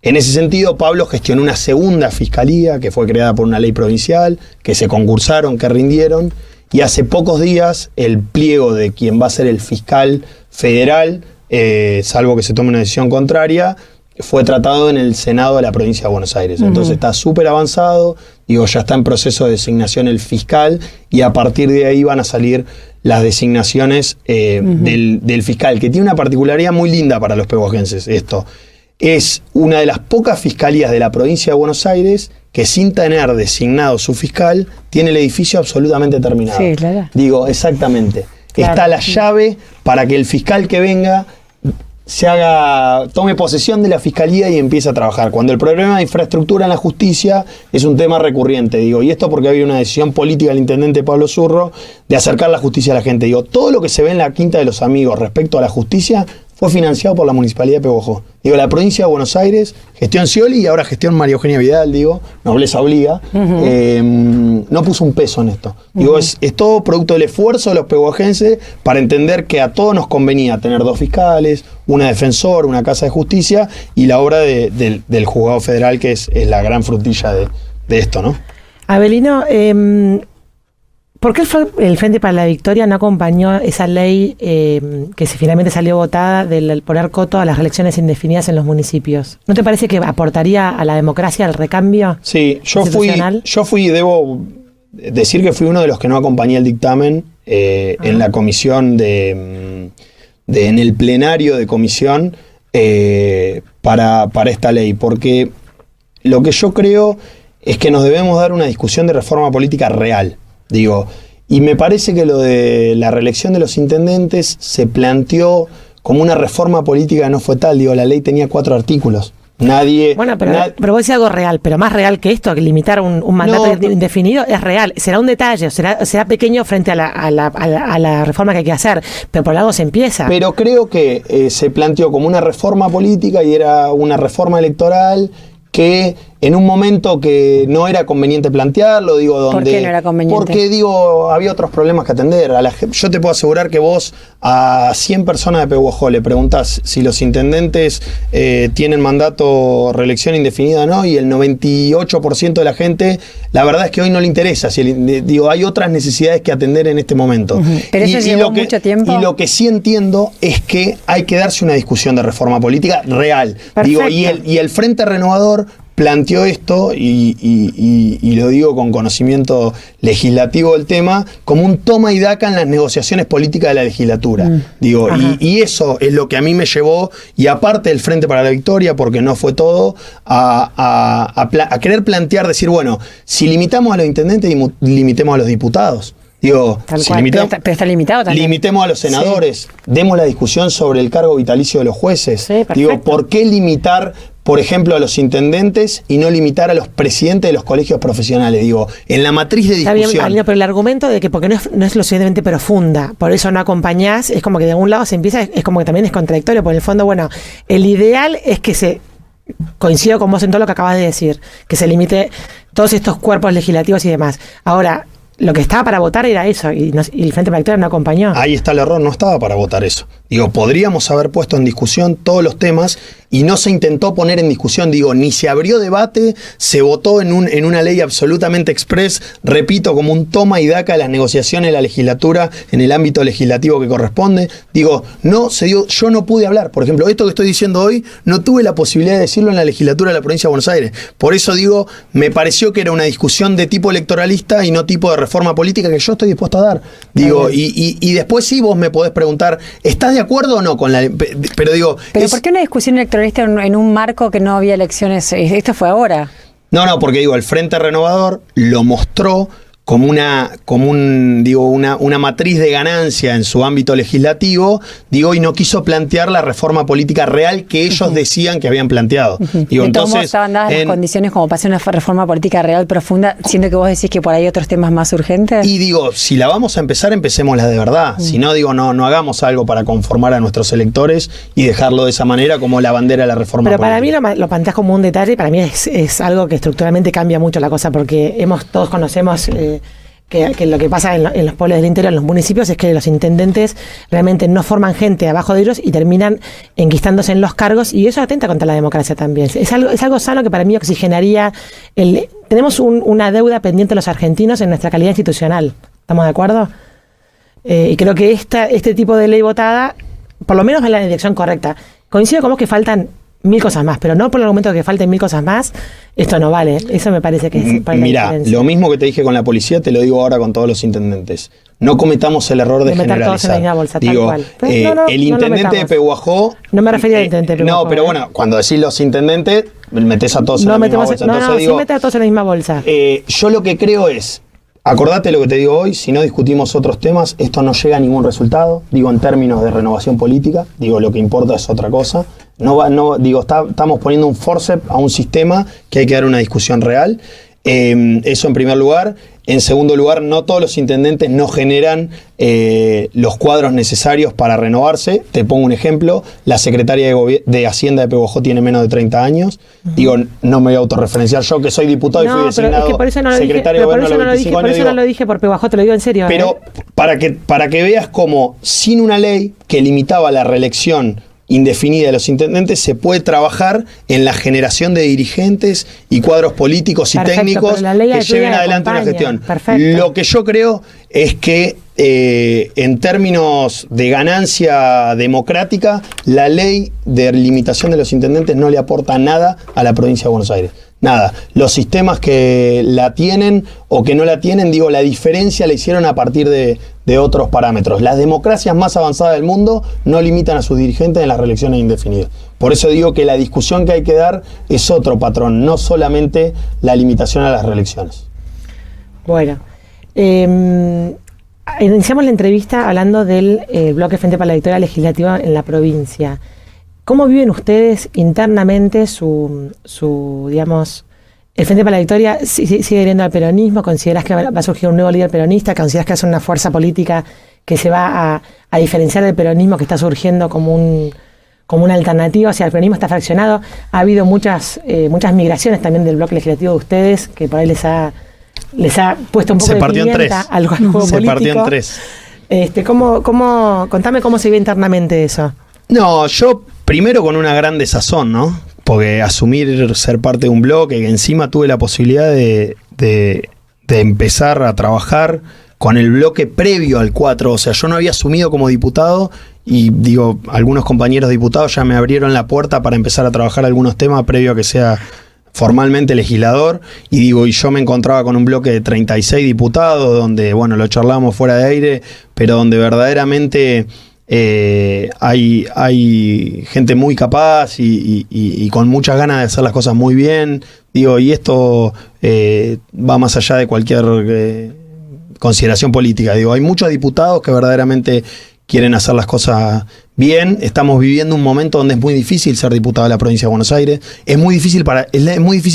En ese sentido, Pablo gestionó una segunda fiscalía que fue creada por una ley provincial, que se concursaron, que rindieron, y hace pocos días el pliego de quien va a ser el fiscal federal, salvo que se tome una decisión contraria, fue tratado en el Senado de la provincia de Buenos Aires. Entonces está súper avanzado, digo, ya está en proceso de designación el fiscal, y a partir de ahí van a salir las designaciones del fiscal, que tiene una particularidad muy linda para los pehuajenses. Esto es una de las pocas fiscalías de la provincia de Buenos Aires que, sin tener designado su fiscal, tiene el edificio absolutamente terminado. Sí, claro. Digo, exactamente. Claro. Está la llave para que el fiscal que venga tome posesión de la fiscalía y empiece a trabajar. Cuando el problema de infraestructura en la justicia es un tema recurrente, digo, y esto porque había una decisión política del intendente Pablo Zurro de acercar la justicia a la gente. Digo, todo lo que se ve en la Quinta de los Amigos respecto a la justicia fue financiado por la Municipalidad de Pehuajó. Digo, la provincia de Buenos Aires, gestión Scioli y ahora gestión María Eugenia Vidal, digo, nobleza obliga, no puso un peso en esto. Digo, es todo producto del esfuerzo de los pehuajenses para entender que a todos nos convenía tener 2 fiscales, una defensora, una casa de justicia y la obra del juzgado federal, que es la gran frutilla de esto, ¿no? Abelino, ¿por qué el Frente para la Victoria no acompañó esa ley que finalmente salió votada del poner coto a las elecciones indefinidas en los municipios? ¿No te parece que aportaría a la democracia, al recambio? Sí, yo fui, debo decir que fui uno de los que no acompañé el dictamen en la comisión en el plenario de comisión para esta ley, porque lo que yo creo es que nos debemos dar una discusión de reforma política real. Digo, y me parece que lo de la reelección de los intendentes se planteó como una reforma política que no fue tal. Digo, la ley tenía 4 artículos. Bueno, pero vos decís algo real, pero más real que esto, que limitar un mandato indefinido, es real. Será un detalle, será pequeño frente a la reforma que hay que hacer, pero por algo se empieza. Pero creo que se planteó como una reforma política y era una reforma electoral que en un momento que no era conveniente plantearlo, digo, donde... ¿Por qué no era conveniente? Porque, digo, había otros problemas que atender. Yo te puedo asegurar que vos a 100 personas de Pehuajó le preguntás si los intendentes tienen mandato reelección indefinida o no, y el 98% de la gente, la verdad es que hoy no le interesa. Digo, hay otras necesidades que atender en este momento. Pero eso llevó mucho tiempo. Y lo que sí entiendo es que hay que darse una discusión de reforma política real. Perfecto. Digo, y el Frente Renovador planteó esto, y lo digo con conocimiento legislativo del tema, como un toma y daca en las negociaciones políticas de la legislatura. Digo, y eso es lo que a mí me llevó, y aparte del Frente para la Victoria, porque no fue todo, a querer plantear, decir, bueno, si limitamos a los intendentes, limitemos a los diputados. Digo, pero está limitado también. Limitemos a los senadores, demos la discusión sobre el cargo vitalicio de los jueces. Sí, digo, ¿por qué limitar, por ejemplo, a los intendentes y no limitar a los presidentes de los colegios profesionales? Digo, en la matriz de discusión. Está bien, Alino, pero el argumento de que porque no es lo suficientemente profunda, por eso no acompañás, es como que de algún lado se empieza, es como que también es contradictorio, porque en el fondo, bueno, el ideal es que coincido con vos en todo lo que acabas de decir, que se limite todos estos cuerpos legislativos y demás. Ahora, lo que estaba para votar era eso, y el Frente para la Victoria no acompañó. Ahí está el error, no estaba para votar eso. Digo, podríamos haber puesto en discusión todos los temas y no se intentó poner en discusión, digo, ni se abrió debate, se votó en una ley absolutamente express, repito, como un toma y daca de las negociaciones de la legislatura en el ámbito legislativo que corresponde. Digo, no se dio, yo no pude hablar. Por ejemplo, esto que estoy diciendo hoy, no tuve la posibilidad de decirlo en la legislatura de la provincia de Buenos Aires. Por eso digo, me pareció que era una discusión de tipo electoralista y no tipo de reforma política que yo estoy dispuesto a dar. Digo, y después sí vos me podés preguntar, ¿estás de acuerdo o no con la...? Pero digo... ¿Pero por qué una discusión electoralista en un marco que no había elecciones? Esto fue ahora. No, porque digo, el Frente Renovador lo mostró una matriz de ganancia en su ámbito legislativo, digo, y no quiso plantear la reforma política real que ellos decían que habían planteado. Digo, de todos modos, entonces, estaban dadas las condiciones como para hacer una reforma política real profunda, siendo que vos decís que por ahí hay otros temas más urgentes. Y digo, si la vamos a empezar, empecémosla de verdad. Si no, digo, no hagamos algo para conformar a nuestros electores y dejarlo de esa manera como la bandera de la reforma Pero política. para mí lo planteás como un detalle, para mí es algo que estructuralmente cambia mucho la cosa, porque todos conocemos que lo que pasa en los pueblos del interior, en los municipios, es que los intendentes realmente no forman gente abajo de ellos y terminan enquistándose en los cargos, y eso atenta contra la democracia también. Es algo sano que para mí oxigenaría. Tenemos una deuda pendiente los argentinos en nuestra calidad institucional. ¿Estamos de acuerdo? Y creo que este tipo de ley votada, por lo menos va en la dirección correcta. Coincido con vos que faltan 1000 cosas más, pero no por el argumento de que falten 1000 cosas más, esto no vale. Eso me parece que es para la Mirá, diferencia. lo mismo que te dije con la policía, te lo digo ahora con todos los intendentes. No cometamos el error de meter todos en la generalizar. misma bolsa, tal Digo, cual. Pero el intendente de Pehuajó... No me refería al intendente de Pehuajó. No, pero bueno, cuando decís los intendentes, metés a todos en la misma bolsa. Entonces, sí meter a todos en la misma bolsa. Yo lo que creo es... Acordate lo que te digo hoy, si no discutimos otros temas, esto no llega a ningún resultado. Digo, en términos de renovación política, digo, lo que importa es otra cosa. Estamos poniendo un forceps a un sistema que hay que dar una discusión real. Eso en primer lugar. En segundo lugar, no todos los intendentes no generan los cuadros necesarios para renovarse. Te pongo un ejemplo. La secretaria de Hacienda de Pehuajó tiene menos de 30 años. Digo, no me voy a autorreferenciar yo, que soy diputado y fui designado es que por eso no lo secretario de gobierno a los 25 años. Por eso no lo dije por Pehuajó, te lo digo en serio. Pero para que veas cómo sin una ley que limitaba la reelección indefinida de los intendentes, se puede trabajar en la generación de dirigentes y cuadros políticos y técnicos que lleven adelante una gestión. Perfecto. Lo que yo creo es que en términos de ganancia democrática, la ley de limitación de los intendentes no le aporta nada a la provincia de Buenos Aires. Nada, los sistemas que la tienen o que no la tienen, digo, la diferencia la hicieron a partir de otros parámetros. Las democracias más avanzadas del mundo no limitan a sus dirigentes en las reelecciones indefinidas. Por eso digo que la discusión que hay que dar es otro patrón, no solamente la limitación a las reelecciones. Bueno, iniciamos la entrevista hablando del bloque Frente para la Victoria Legislativa en la provincia. ¿Cómo viven ustedes internamente digamos, el Frente para la Victoria? ¿Sigue adhiriendo al peronismo? ¿Considerás que va a surgir un nuevo líder peronista? ¿Considerás que es una fuerza política que se va a diferenciar del peronismo que está surgiendo como una alternativa? O sea, el peronismo está fraccionado. Ha habido muchas migraciones también del bloque legislativo de ustedes, que por ahí les ha puesto un poco de pimienta al juego político. Se partió en tres. Contame cómo se vive internamente eso. No, yo primero con una gran desazón, ¿no? Porque asumir ser parte de un bloque, que encima tuve la posibilidad de empezar a trabajar con el bloque previo al 4, o sea, yo no había asumido como diputado y digo, algunos compañeros diputados ya me abrieron la puerta para empezar a trabajar algunos temas previo a que sea formalmente legislador, y digo, y yo me encontraba con un bloque de 36 diputados, donde, bueno, lo charlábamos fuera de aire, pero donde verdaderamente hay gente muy capaz y con muchas ganas de hacer las cosas muy bien. Digo, y esto va más allá de cualquier consideración política. Digo, hay muchos diputados que verdaderamente quieren hacer las cosas bien. Estamos viviendo un momento donde es muy difícil ser diputado de la provincia de Buenos Aires. Es muy difícil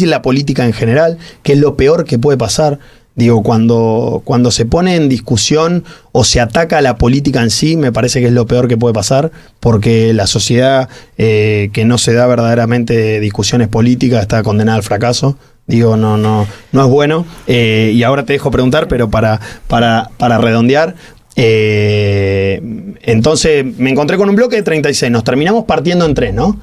la política en general, que es lo peor que puede pasar. Digo, cuando se pone en discusión o se ataca a la política en sí, me parece que es lo peor que puede pasar, porque la sociedad que no se da verdaderamente discusiones políticas está condenada al fracaso. Digo, no es bueno. Y ahora te dejo preguntar, pero para redondear, entonces me encontré con un bloque de 36, nos terminamos partiendo en tres, ¿no?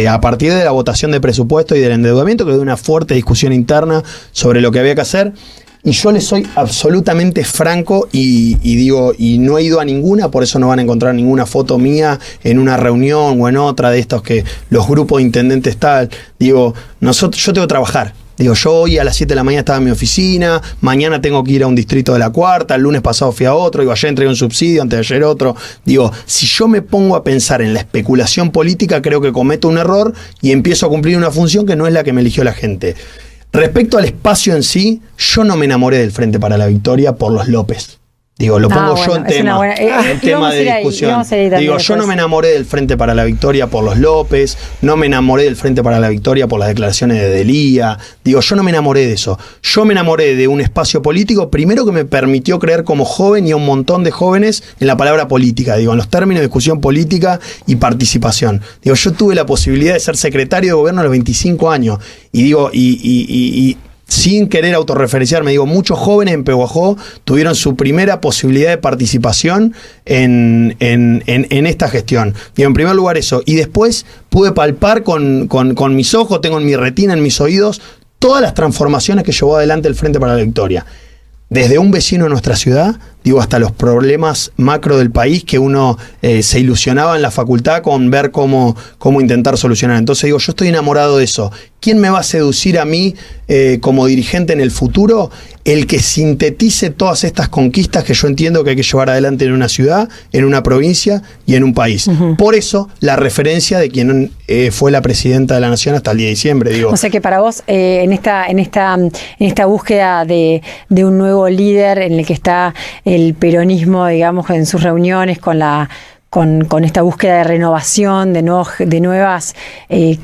A partir de la votación de presupuesto y del endeudamiento, que dio una fuerte discusión interna sobre lo que había que hacer. Y yo les soy absolutamente franco y digo, y no he ido a ninguna, por eso no van a encontrar ninguna foto mía en una reunión o en otra de estos que los grupos de intendentes tal. Digo, yo tengo que trabajar. Digo, yo hoy a las 7 de la mañana estaba en mi oficina, mañana tengo que ir a un distrito de la Cuarta, el lunes pasado fui a otro, digo, ayer entregué un subsidio, antes de ayer otro. Digo, si yo me pongo a pensar en la especulación política, creo que cometo un error y empiezo a cumplir una función que no es la que me eligió la gente. Respecto al espacio en sí, yo no me enamoré del Frente para la Victoria por los López. Digo, lo pongo yo en tema, en tema de discusión. Digo, yo no me enamoré del Frente para la Victoria por los López, no me enamoré del Frente para la Victoria por las declaraciones de Delía. Digo, yo no me enamoré de eso. Yo me enamoré de un espacio político, primero que me permitió creer como joven y a un montón de jóvenes en la palabra política, digo, en los términos de discusión política y participación. Digo, yo tuve la posibilidad de ser secretario de gobierno a los 25 años. Y digo, y sin querer autorreferenciarme, digo, muchos jóvenes en Pehuajó tuvieron su primera posibilidad de participación en esta gestión. Digo, en primer lugar eso. Y después pude palpar con mis ojos, tengo en mi retina, en mis oídos, todas las transformaciones que llevó adelante el Frente para la Victoria. Desde un vecino de nuestra ciudad, digo, hasta los problemas macro del país que uno se ilusionaba en la facultad con ver cómo intentar solucionar. Entonces digo, yo estoy enamorado de eso. ¿Quién me va a seducir a mí como dirigente en el futuro? El que sintetice todas estas conquistas que yo entiendo que hay que llevar adelante en una ciudad, en una provincia y en un país. Uh-huh. Por eso, la referencia de quien fue la presidenta de la Nación hasta el 10 de diciembre. Digo. O sea que para vos, en esta búsqueda de un nuevo líder en el que está el peronismo, digamos, en sus reuniones con esta búsqueda de renovación, de nuevas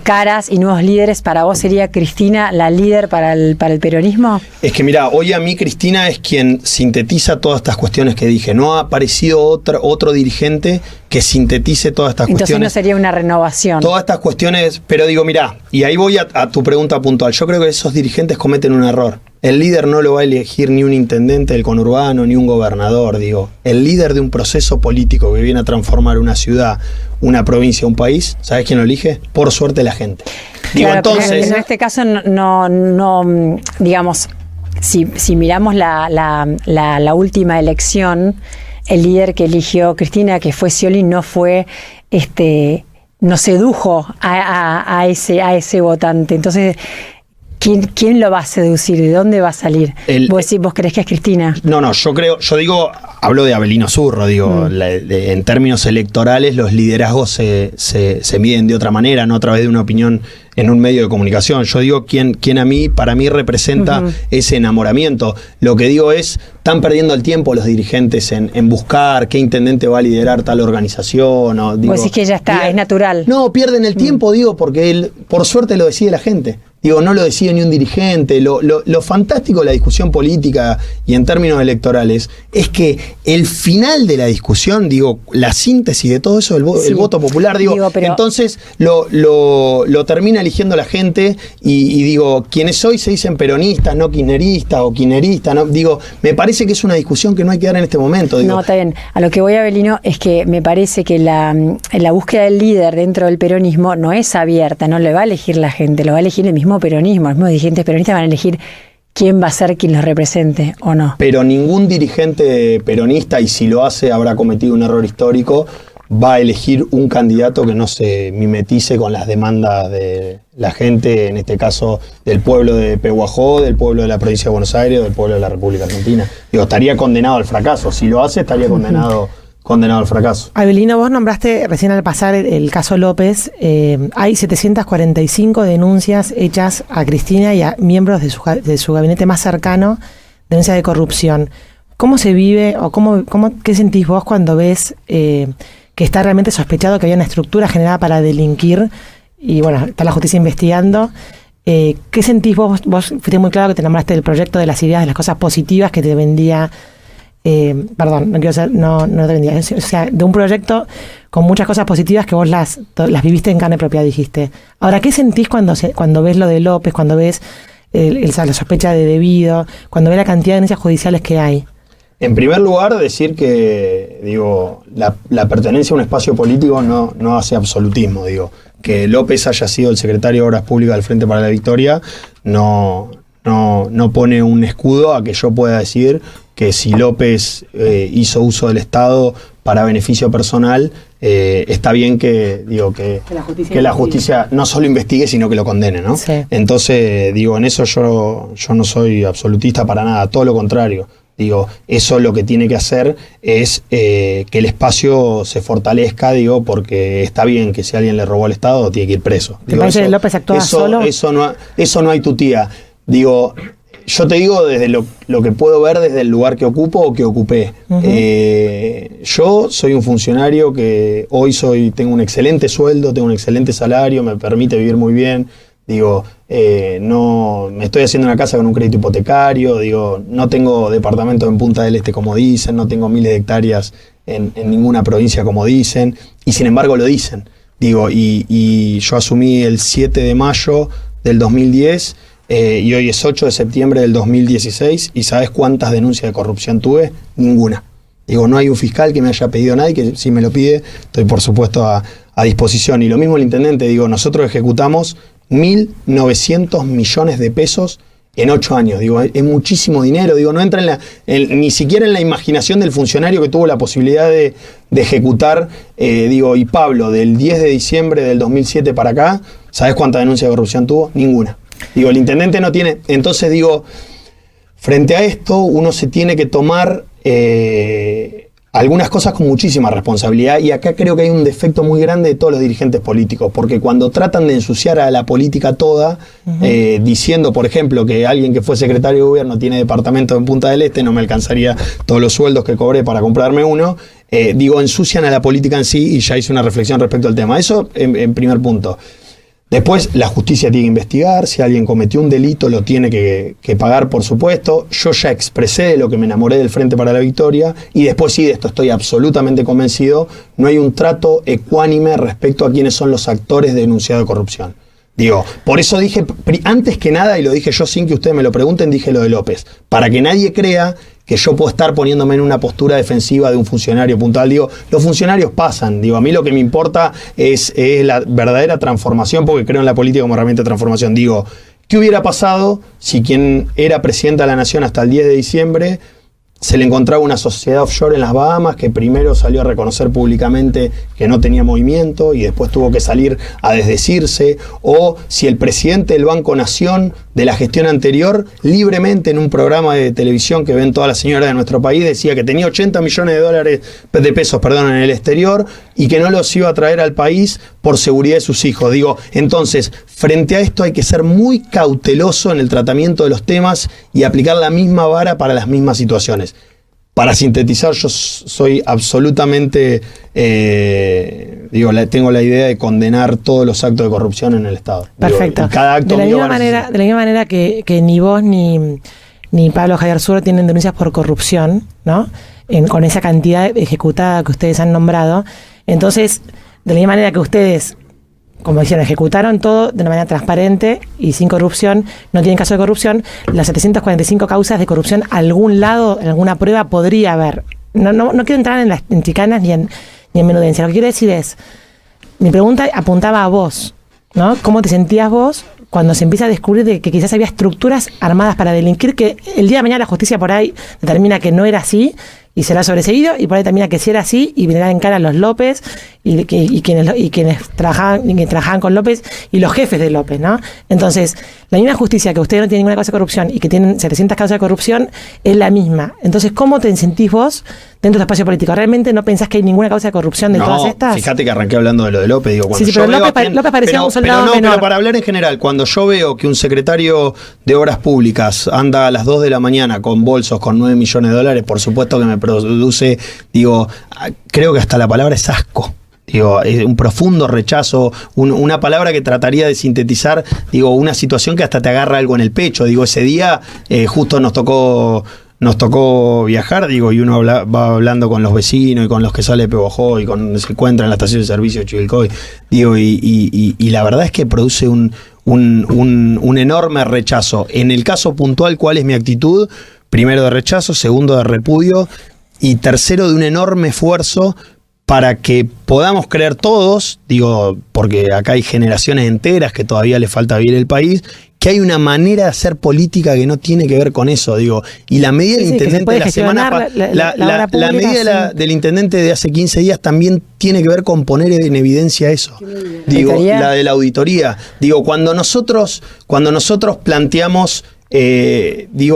caras y nuevos líderes, ¿para vos sería Cristina la líder para el peronismo? Es que mira, hoy a mí Cristina es quien sintetiza todas estas cuestiones que dije. No ha aparecido otro dirigente que sintetice todas estas cuestiones. Entonces no sería una renovación. Todas estas cuestiones, pero digo, mira, y ahí voy a tu pregunta puntual. Yo creo que esos dirigentes cometen un error. El líder no lo va a elegir ni un intendente del conurbano, ni un gobernador, digo. El líder de un proceso político que viene a transformar una ciudad, una provincia, un país, ¿sabes quién lo elige? Por suerte la gente. Digo, claro, entonces, en este caso no digamos, si miramos la última elección, el líder que eligió Cristina, que fé Scioli, no fue no sedujo a ese votante. Entonces, ¿quién lo va a seducir? ¿De dónde va a salir? ¿Vos creés que es Cristina? No, hablo de Abelino Zurro, digo, en términos electorales los liderazgos se miden de otra manera, no a través de una opinión en un medio de comunicación. Yo digo quién para mí representa ese enamoramiento. Lo que digo es, están perdiendo el tiempo los dirigentes en buscar qué intendente va a liderar tal organización. O, digo, vos decís que ya está, es natural. No, pierden el tiempo, digo, porque por suerte lo decide la gente. Digo, no lo decide ni un dirigente. Lo fantástico de la discusión política y en términos electorales es que el final de la discusión, digo, la síntesis de todo eso, el voto popular, pero entonces lo termina eligiendo la gente y digo, quienes hoy se dicen peronistas, no kirchneristas o kirchneristas, no, digo, me parece que es una discusión que no hay que dar en este momento. Digo. No, está bien. A lo que voy, Abelino, es que me parece que la búsqueda del líder dentro del peronismo no es abierta, no lo va a elegir la gente, lo va a elegir el mismo peronismo, los mismos dirigentes peronistas van a elegir quién va a ser quien los represente o no. Pero ningún dirigente peronista, y si lo hace habrá cometido un error histórico, va a elegir un candidato que no se mimetice con las demandas de la gente, en este caso del pueblo de Pehuajó, del pueblo de la provincia de Buenos Aires, del pueblo de la República Argentina. Digo, estaría condenado al fracaso. Si lo hace, estaría condenado al fracaso. Abelino, vos nombraste recién al pasar el caso López. Hay 745 denuncias hechas a Cristina y a miembros de su gabinete más cercano, denuncias de corrupción. ¿Cómo se vive o qué sentís vos cuando ves que está realmente sospechado que había una estructura generada para delinquir y bueno, está la justicia investigando? ¿Qué sentís vos? Vos fuiste muy claro que te enamoraste del proyecto, de las ideas, de las cosas positivas que te vendía. Perdón, no quiero ser, no te vendía. O sea, de un proyecto con muchas cosas positivas que vos las viviste en carne propia, dijiste. Ahora, ¿qué sentís cuando ves lo de López, cuando ves la sospecha de debido, cuando ves la cantidad de denuncias judiciales que hay? En primer lugar, decir que, digo, la pertenencia a un espacio político no hace absolutismo, digo. Que López haya sido el secretario de Obras Públicas del Frente para la Victoria no pone un escudo a que yo pueda decir que si López hizo uso del Estado para beneficio personal, está bien que la justicia no solo investigue, sino que lo condene, ¿no? Sí. Entonces, digo, en eso yo no soy absolutista para nada, todo lo contrario. Digo, eso lo que tiene que hacer es que el espacio se fortalezca, digo, porque está bien que si alguien le robó al Estado, tiene que ir preso. ¿Te parece que López actúa solo? Eso no hay tutía. digo, yo te digo desde lo que puedo ver desde el lugar que ocupo o que ocupé. Yo soy un funcionario que hoy tengo un excelente sueldo, tengo un excelente salario, me permite vivir muy bien. Digo, no me estoy haciendo una casa con un crédito hipotecario, digo, no tengo departamento en Punta del Este como dicen, no tengo miles de hectáreas en ninguna provincia como dicen, y sin embargo lo dicen. Digo, y yo asumí el 7 de mayo del 2010 y hoy es 8 de septiembre del 2016, y ¿sabes cuántas denuncias de corrupción tuve? Ninguna. Digo, no hay un fiscal que me haya pedido nada, y que si me lo pide, estoy por supuesto a disposición. Y lo mismo el intendente, digo, nosotros ejecutamos 1.900 millones de pesos en 8 años. Digo, es muchísimo dinero. Digo, no entra ni siquiera en la imaginación del funcionario que tuvo la posibilidad de ejecutar. Digo, y Pablo, del 10 de diciembre del 2007 para acá, ¿sabes cuánta denuncia de corrupción tuvo? Ninguna. Digo, el intendente no tiene. Entonces, digo, frente a esto, uno se tiene que tomar algunas cosas con muchísima responsabilidad, y acá creo que hay un defecto muy grande de todos los dirigentes políticos, porque cuando tratan de ensuciar a la política toda, diciendo, por ejemplo, que alguien que fue secretario de gobierno tiene departamento en Punta del Este, no me alcanzaría todos los sueldos que cobré para comprarme uno, digo, ensucian a la política en sí, y ya hice una reflexión respecto al tema. Eso en primer punto. Después, la justicia tiene que investigar, si alguien cometió un delito lo tiene que pagar, por supuesto. Yo ya expresé de lo que me enamoré del Frente para la Victoria, y después sí, de esto estoy absolutamente convencido, no hay un trato ecuánime respecto a quiénes son los actores denunciados de corrupción. Digo, por eso dije, antes que nada, y lo dije yo sin que ustedes me lo pregunten, dije lo de López, para que nadie crea que yo puedo estar poniéndome en una postura defensiva de un funcionario puntual. Digo, los funcionarios pasan. Digo, a mí lo que me importa es la verdadera transformación, porque creo en la política como herramienta de transformación. Digo, ¿qué hubiera pasado si quien era presidenta de la Nación hasta el 10 de diciembre se le encontraba una sociedad offshore en las Bahamas que primero salió a reconocer públicamente que no tenía movimiento y después tuvo que salir a desdecirse? O si el presidente del Banco Nación de la gestión anterior, libremente en un programa de televisión que ven todas las señoras de nuestro país, decía que tenía 80 millones de pesos en el exterior y que no los iba a traer al país por seguridad de sus hijos. Digo, entonces, frente a esto hay que ser muy cauteloso en el tratamiento de los temas y aplicar la misma vara para las mismas situaciones. Para sintetizar, yo soy absolutamente, tengo la idea de condenar todos los actos de corrupción en el Estado. Perfecto. Digo, cada acto de la misma manera que ni vos ni Pablo Jayarzuru tienen denuncias por corrupción, ¿no? Con esa cantidad ejecutada que ustedes han nombrado. Entonces, de la misma manera que ustedes, como dijeron, ejecutaron todo de una manera transparente y sin corrupción, no tienen caso de corrupción, las 745 causas de corrupción, algún lado, en alguna prueba podría haber. No quiero entrar en chicanas ni en menudencia. Lo que quiero decir es, mi pregunta apuntaba a vos, ¿no? ¿Cómo te sentías vos cuando se empieza a descubrir de que quizás había estructuras armadas para delinquir, que el día de mañana la justicia por ahí determina que no era así y será sobreseído, y por ahí termina que sí era así y vendrán en cara los López y quienes trabajaban con López y los jefes de López, ¿no? Entonces, la misma justicia que ustedes no tienen ninguna causa de corrupción y que tienen 700 causas de corrupción es la misma. Entonces, ¿cómo te sentís vos dentro de tu espacio político? ¿Realmente no pensás que hay ninguna causa de corrupción de todas estas? Fíjate que arranqué hablando de lo de López. Digo, cuando sí, pero López parecía un soldado menor. Pero para hablar en general, cuando yo veo que un secretario de Obras Públicas anda a las 2 de la mañana con bolsos con 9 millones de dólares, por supuesto que me produce, creo que hasta la palabra es asco. Es un profundo rechazo, una palabra que trataría de sintetizar, una situación que hasta te agarra algo en el pecho. Ese día justo nos tocó viajar, y uno va hablando con los vecinos y con los que sale de Pehuajó y con se encuentra en la estación de servicio de Chivilcoy, y la verdad es que produce un enorme rechazo. En el caso puntual, ¿cuál es mi actitud? Primero, de rechazo; segundo, de repudio; y tercero, de un enorme esfuerzo para que podamos creer todos, porque acá hay generaciones enteras que todavía le falta vivir el país, que hay una manera de hacer política que no tiene que ver con eso, y la medida del intendente de la semana, la medida del intendente de hace 15 días también tiene que ver con poner en evidencia eso. La de la auditoría. Cuando nosotros planteamos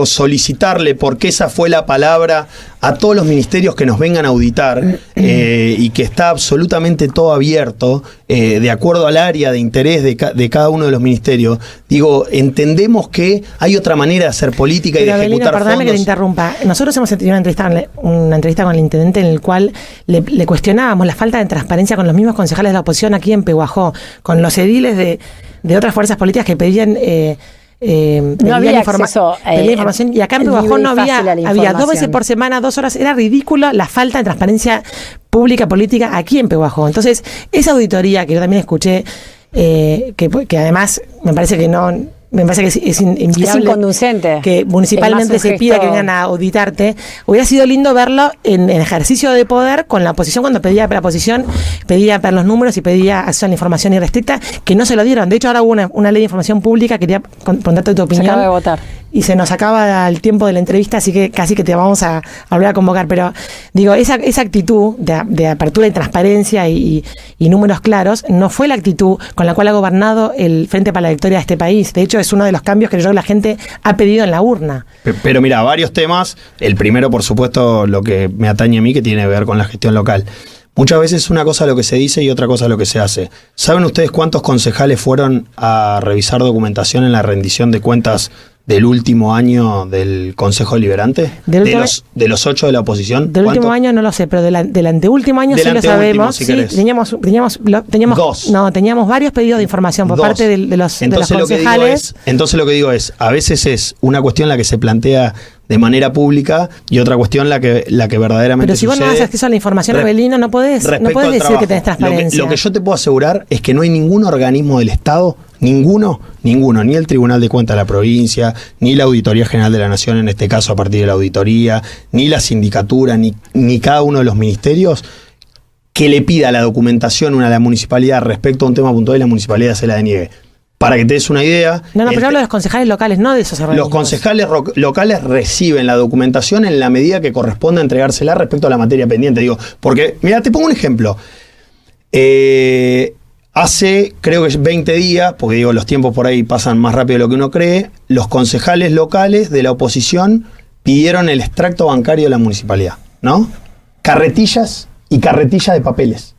solicitarle, porque esa fue la palabra, a todos los ministerios que nos vengan a auditar, y que está absolutamente todo abierto, de acuerdo al área de interés de cada uno de los ministerios. Entendemos que hay otra manera de hacer política y de ejecutar fondos. Perdóname que te interrumpa. Nosotros hemos tenido una entrevista con el intendente en el cual le cuestionábamos la falta de transparencia con los mismos concejales de la oposición aquí en Pehuajó, con los ediles de otras fuerzas políticas que pedían no había información, y acá en Pehuajó no había 2 veces por semana, 2 horas. Era ridículo la falta de transparencia pública política aquí en Pehuajó. Entonces, esa auditoría que yo también escuché, que además me parece que es inviable. Es inconducente. Que municipalmente se pida que vengan a auditarte. Hubiera sido lindo verlo en ejercicio de poder con la oposición, cuando la oposición pedía ver los números y pedía acceso a la información irrestricta, que no se lo dieron. De hecho, ahora hubo una ley de información pública. Quería preguntarte tu opinión. Se acaba de votar. Y se nos acaba el tiempo de la entrevista, así que casi que te vamos a volver a convocar. Pero esa actitud de apertura y transparencia y números claros no fue la actitud con la cual ha gobernado el Frente para la Victoria de este país. De hecho, es uno de los cambios que yo creo que la gente ha pedido en la urna. Pero mira, varios temas. El primero, por supuesto, lo que me atañe a mí, que tiene que ver con la gestión local. Muchas veces una cosa es lo que se dice y otra cosa es lo que se hace. ¿Saben ustedes cuántos concejales fueron a revisar documentación en la rendición de cuentas del último año del Consejo Deliberante? De los 8 de la oposición. Del último año no lo sé, pero del anteúltimo año sí lo sabemos. Si teníamos varios pedidos de información por parte de los concejales. Entonces lo que digo es, a veces es una cuestión la que se plantea de manera pública y otra cuestión la que verdaderamente sucede. Pero si vos no das acceso a la información, Abelino, no podés decir que tenés transparencia. Lo que yo te puedo asegurar es que no hay ningún organismo del Estado, ninguno, ni el Tribunal de Cuentas de la provincia, ni la Auditoría General de la Nación, en este caso a partir de la auditoría, ni la sindicatura, ni cada uno de los ministerios, que le pida la documentación a la municipalidad respecto a un tema puntual y la municipalidad se la deniegue. Para que te des una idea... pero hablo de los concejales locales, no de esos organismos. Los concejales locales reciben la documentación en la medida que corresponde entregársela respecto a la materia pendiente. Porque, mira, te pongo un ejemplo. Hace, creo que 20 días, porque los tiempos por ahí pasan más rápido de lo que uno cree, los concejales locales de la oposición pidieron el extracto bancario de la municipalidad, ¿no? Carretillas y carretillas de papeles.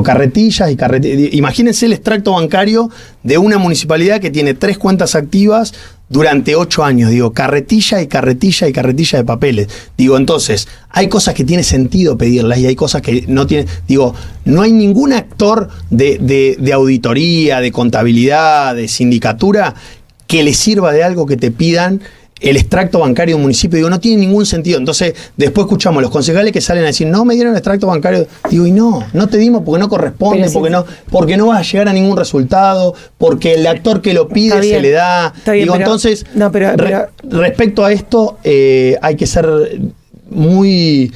Carretillas y carretillas. Imagínense el extracto bancario de una municipalidad que tiene 3 cuentas activas durante 8 años. Carretilla y carretilla y carretilla de papeles. Entonces, hay cosas que tiene sentido pedirlas y hay cosas que no tienen. No hay ningún actor de auditoría, de contabilidad, de sindicatura que le sirva de algo que te pidan el extracto bancario de un municipio. No tiene ningún sentido. Entonces, después escuchamos los concejales que salen a decir, no me dieron el extracto bancario. No te dimos porque no corresponde, porque no vas a llegar a ningún resultado, porque el actor que lo pide se le da. Entonces, respecto a esto, hay que ser muy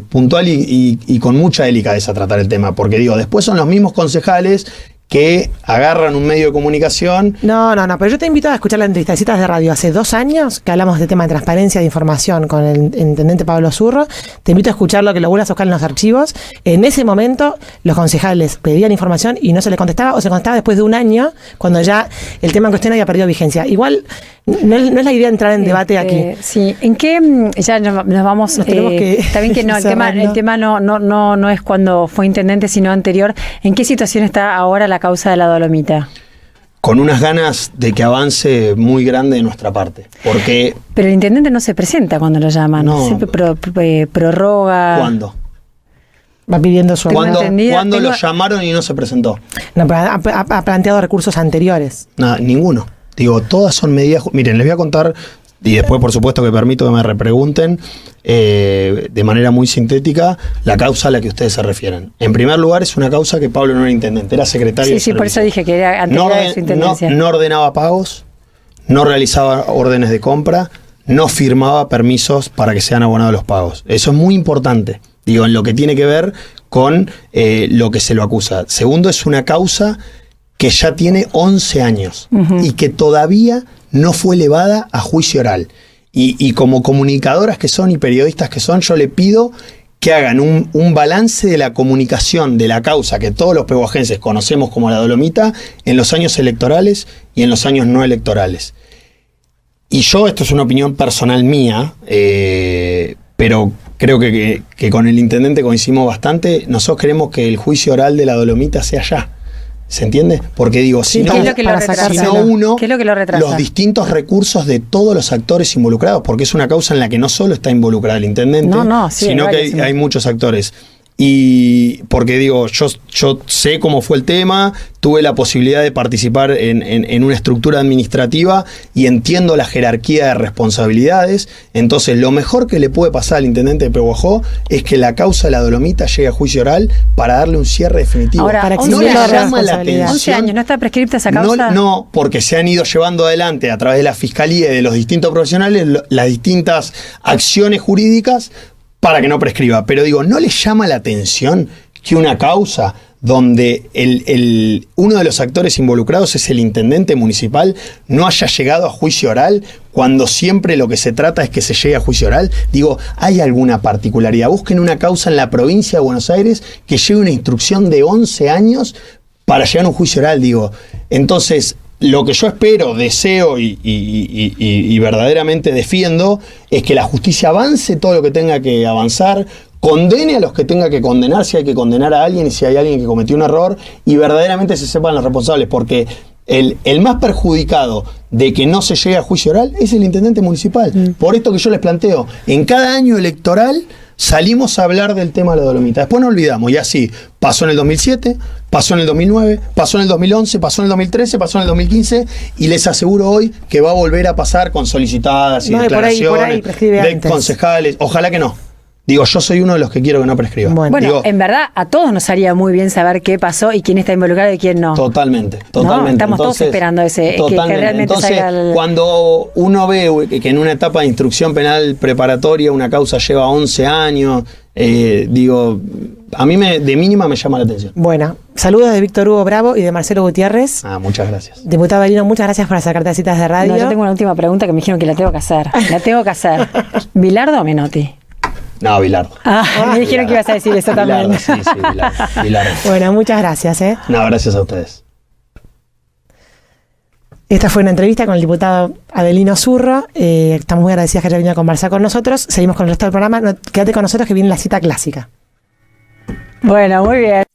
puntual y con mucha delicadeza tratar el tema, porque después son los mismos concejales que agarran un medio de comunicación. No, pero yo te invito a escuchar las entrevistacitas de radio hace 2 años, que hablamos de tema de transparencia de información con el intendente Pablo Zurro. Te invito a escucharlo, que lo vuelvas a buscar en los archivos. En ese momento, los concejales pedían información y no se les contestaba, o se contestaba después de 1 año, cuando ya el tema en cuestión había perdido vigencia. Igual, no es la idea entrar en debate aquí. Sí, ¿en qué? Ya nos vamos. Está bien que no, el tema no es cuando fue intendente, sino anterior. ¿En qué situación está ahora la causa de la Dolomita? Con unas ganas de que avance muy grande de nuestra parte. Porque pero el intendente no se presenta cuando lo llaman. No. Siempre prorroga. ¿Cuándo? Va pidiendo su... ¿Cuándo lo llamaron y no se presentó? No, pero ha planteado recursos anteriores. Nada, ninguno. Todas son medidas... Miren, les voy a contar, y después por supuesto que permito que me repregunten, de manera muy sintética, la causa a la que ustedes se refieren. En primer lugar, es una causa que Pablo no era intendente, era secretario de servicio. Por eso dije que era anterior de su intendencia. No ordenaba pagos, no realizaba órdenes de compra, no firmaba permisos para que sean abonados los pagos. Eso es muy importante, en lo que tiene que ver con lo que se lo acusa. Segundo, es una causa que ya tiene 11 años y que todavía no fue elevada a juicio oral. Y como comunicadoras que son y periodistas que son, yo le pido que hagan un balance de la comunicación de la causa que todos los pehuajenses conocemos como la Dolomita en los años electorales y en los años no electorales. y yo, esto es una opinión personal mía, pero creo que con el intendente coincidimos bastante, nosotros queremos que el juicio oral de la Dolomita sea ya. ¿Se entiende? Porque digo, si no, ¿qué es lo que lo retrasa? si no uno, ¿Qué es lo que lo retrasa? los distintos recursos de todos los actores involucrados, porque es una causa en la que no solo está involucrado el intendente, sino que hay muchos actores. Y porque digo, yo sé cómo fue el tema, tuve la posibilidad de participar en una estructura administrativa y entiendo la jerarquía de responsabilidades. Entonces, lo mejor que le puede pasar al intendente de Pehuajó es que la causa de la Dolomita llegue a juicio oral para darle un cierre definitivo. Ahora, para no le llama la 11 atención. años, ¿no está prescripta esa causa? No, porque se han ido llevando adelante a través de la fiscalía y de los distintos profesionales las distintas acciones jurídicas para que no prescriba. Pero digo, ¿no le llama la atención que una causa donde uno de los actores involucrados es el intendente municipal no haya llegado a juicio oral, cuando siempre lo que se trata es que se llegue a juicio oral? Digo, ¿hay alguna particularidad? Busquen una causa en la provincia de Buenos Aires que lleve una instrucción de 11 años para llegar a un juicio oral, digo. Entonces, lo que yo espero, deseo y verdaderamente defiendo es que la justicia avance todo lo que tenga que avanzar, condene a los que tenga que condenar, si hay que condenar a alguien y si hay alguien que cometió un error, y verdaderamente se sepan los responsables, porque el más perjudicado de que no se llegue a juicio oral es el intendente municipal. Por esto que yo les planteo, en cada año electoral salimos a hablar del tema de la Dolomita. Después nos olvidamos, y así pasó en el 2007, pasó en el 2009, pasó en el 2011, pasó en el 2013, pasó en el 2015, y les aseguro hoy que va a volver a pasar con solicitadas y declaraciones de concejales. Ojalá que no. Digo, yo soy uno de los que quiero que no prescriba. Bueno, digo, en verdad, a todos nos haría muy bien saber qué pasó y quién está involucrado y quién no. Totalmente. ¿No? Estamos todos esperando ese, que realmente entonces, salga el... cuando uno ve que en una etapa de instrucción penal preparatoria una causa lleva 11 años, digo, a mí de mínima me llama la atención. Bueno, saludos de Víctor Hugo Bravo y de Marcelo Gutiérrez. Muchas gracias. Diputado Avelino, muchas gracias por acercarte a citas de radio. No, yo tengo una última pregunta que me dijeron que la tengo que hacer. La tengo que hacer. ¿Bilardo o Menotti? No, Bilardo. Me dijeron que ibas a decir eso también. Bilardo. Bueno, muchas gracias. No, gracias a ustedes. Esta fue una entrevista con el diputado Avelino Zurro. Estamos muy agradecidas que haya venido a conversar con nosotros. Seguimos con el resto del programa. Quédate con nosotros que viene la cita clásica. Bueno, muy bien.